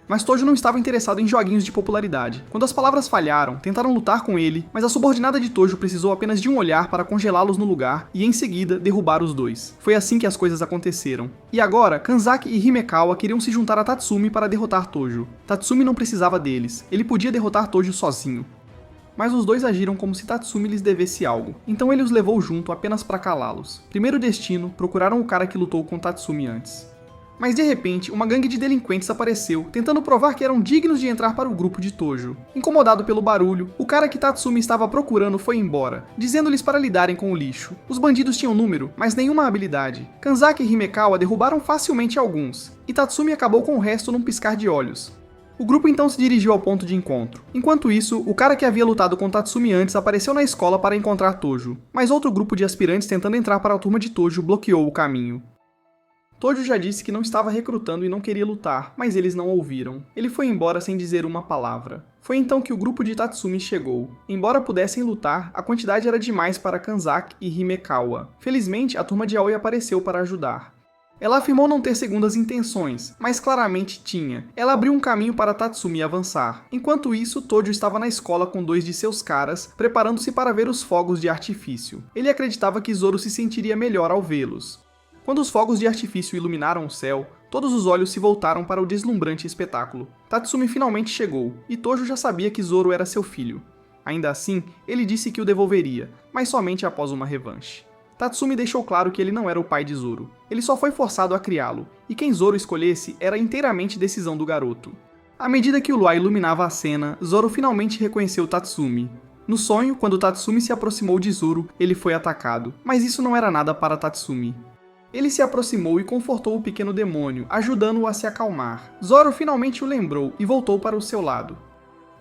Mas Tojo não estava interessado em joguinhos de popularidade. Quando as palavras falharam, tentaram lutar com ele, mas a subordinada de Tojo precisou apenas de um olhar para congelá-los no lugar e, em seguida, derrubar os dois. Foi assim que as coisas aconteceram. E agora, Kanzaki e Himekawa queriam se juntar a Tatsumi para derrotar Tojo. Tatsumi não precisava deles, ele podia derrotar Tojo sozinho. Mas os dois agiram como se Tatsumi lhes devesse algo, então ele os levou junto apenas para calá-los. Primeiro destino, procuraram o cara que lutou com Tatsumi antes. Mas de repente, uma gangue de delinquentes apareceu, tentando provar que eram dignos de entrar para o grupo de Tojo. Incomodado pelo barulho, o cara que Tatsumi estava procurando foi embora, dizendo-lhes para lidarem com o lixo. Os bandidos tinham número, mas nenhuma habilidade. Kanzaki e Himekawa derrubaram facilmente alguns, e Tatsumi acabou com o resto num piscar de olhos. O grupo então se dirigiu ao ponto de encontro. Enquanto isso, o cara que havia lutado com Tatsumi antes apareceu na escola para encontrar Tojo, mas outro grupo de aspirantes tentando entrar para a turma de Tojo bloqueou o caminho. Tojo já disse que não estava recrutando e não queria lutar, mas eles não ouviram. Ele foi embora sem dizer uma palavra. Foi então que o grupo de Tatsumi chegou. Embora pudessem lutar, a quantidade era demais para Kanzaki e Himekawa. Felizmente, a turma de Aoi apareceu para ajudar. Ela afirmou não ter segundas intenções, mas claramente tinha. Ela abriu um caminho para Tatsumi avançar. Enquanto isso, Tojo estava na escola com 2 de seus caras, preparando-se para ver os fogos de artifício. Ele acreditava que Zoro se sentiria melhor ao vê-los. Quando os fogos de artifício iluminaram o céu, todos os olhos se voltaram para o deslumbrante espetáculo. Tatsumi finalmente chegou, e Tojo já sabia que Zoro era seu filho. Ainda assim, ele disse que o devolveria, mas somente após uma revanche. Tatsumi deixou claro que ele não era o pai de Zoro. Ele só foi forçado a criá-lo, e quem Zoro escolhesse era inteiramente decisão do garoto. À medida que o luar iluminava a cena, Zoro finalmente reconheceu Tatsumi. No sonho, quando Tatsumi se aproximou de Zoro, ele foi atacado, mas isso não era nada para Tatsumi. Ele se aproximou e confortou o pequeno demônio, ajudando-o a se acalmar. Zoro finalmente o lembrou e voltou para o seu lado.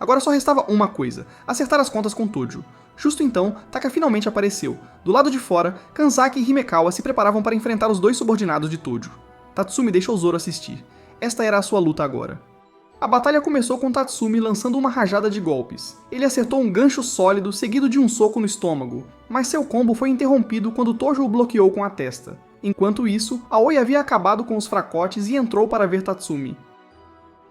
Agora só restava uma coisa, acertar as contas com Tojo. Justo então, Taka finalmente apareceu. Do lado de fora, Kanzaki e Himekawa se preparavam para enfrentar os 2 subordinados de Tojo. Tatsumi deixou Zoro assistir. Esta era a sua luta agora. A batalha começou com Tatsumi lançando uma rajada de golpes. Ele acertou um gancho sólido seguido de um soco no estômago, mas seu combo foi interrompido quando Tojo o bloqueou com a testa. Enquanto isso, Aoi havia acabado com os fracotes e entrou para ver Tatsumi.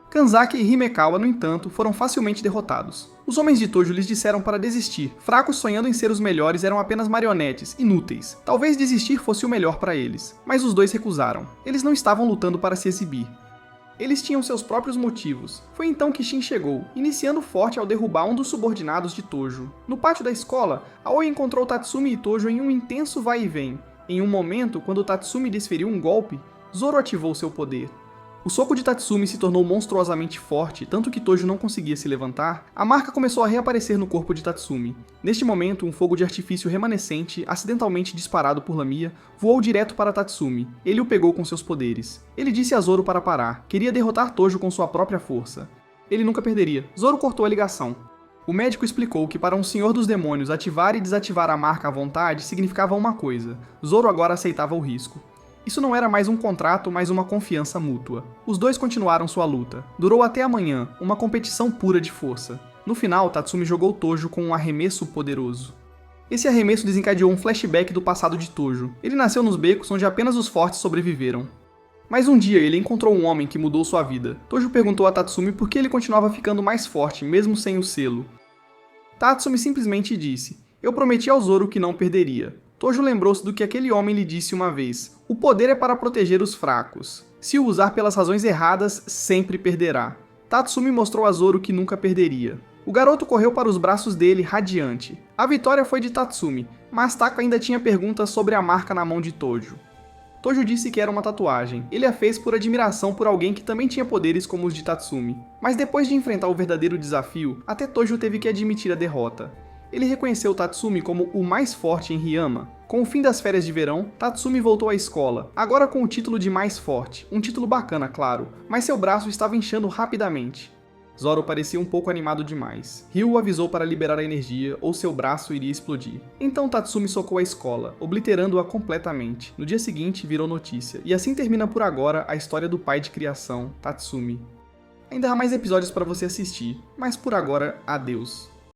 Kanzaki e Himekawa, no entanto, foram facilmente derrotados. Os homens de Tojo lhes disseram para desistir. Fracos sonhando em ser os melhores eram apenas marionetes, inúteis. Talvez desistir fosse o melhor para eles. Mas os dois recusaram. Eles não estavam lutando para se exibir. Eles tinham seus próprios motivos. Foi então que Shin chegou, iniciando forte ao derrubar um dos subordinados de Tojo. No pátio da escola, Aoi encontrou Tatsumi e Tojo em um intenso vai e vem. Em um momento, quando Tatsumi desferiu um golpe, Zoro ativou seu poder. O soco de Tatsumi se tornou monstruosamente forte, tanto que Tojo não conseguia se levantar. A marca começou a reaparecer no corpo de Tatsumi. Neste momento, um fogo de artifício remanescente, acidentalmente disparado por Lamia, voou direto para Tatsumi. Ele o pegou com seus poderes. Ele disse a Zoro para parar. Queria derrotar Tojo com sua própria força. Ele nunca perderia. Zoro cortou a ligação. O médico explicou que para um senhor dos demônios ativar e desativar a marca à vontade significava uma coisa. Zoro agora aceitava o risco. Isso não era mais um contrato, mas uma confiança mútua. Os dois continuaram sua luta. Durou até amanhã, uma competição pura de força. No final, Tatsumi jogou Tojo com um arremesso poderoso. Esse arremesso desencadeou um flashback do passado de Tojo. Ele nasceu nos becos onde apenas os fortes sobreviveram. Mas um dia ele encontrou um homem que mudou sua vida. Tojo perguntou a Tatsumi por que ele continuava ficando mais forte, mesmo sem o selo. Tatsumi simplesmente disse: "Eu prometi ao Zoro que não perderia." Tojo lembrou-se do que aquele homem lhe disse uma vez: "O poder é para proteger os fracos. Se o usar pelas razões erradas, sempre perderá." Tatsumi mostrou a Zoro que nunca perderia. O garoto correu para os braços dele, radiante. A vitória foi de Tatsumi, mas Tako ainda tinha perguntas sobre a marca na mão de Tojo. Tojo disse que era uma tatuagem. Ele a fez por admiração por alguém que também tinha poderes como os de Tatsumi. Mas depois de enfrentar o verdadeiro desafio, até Tojo teve que admitir a derrota. Ele reconheceu Tatsumi como o mais forte em Ryama. Com o fim das férias de verão, Tatsumi voltou à escola, agora com o título de mais forte. Um título bacana, claro, mas seu braço estava inchando rapidamente. Zoro parecia um pouco animado demais. Ryu avisou para liberar a energia, ou seu braço iria explodir. Então Tatsumi socou a escola, obliterando-a completamente. No dia seguinte, virou notícia. E assim termina por agora a história do pai de criação, Tatsumi. Ainda há mais episódios para você assistir, mas por agora, adeus.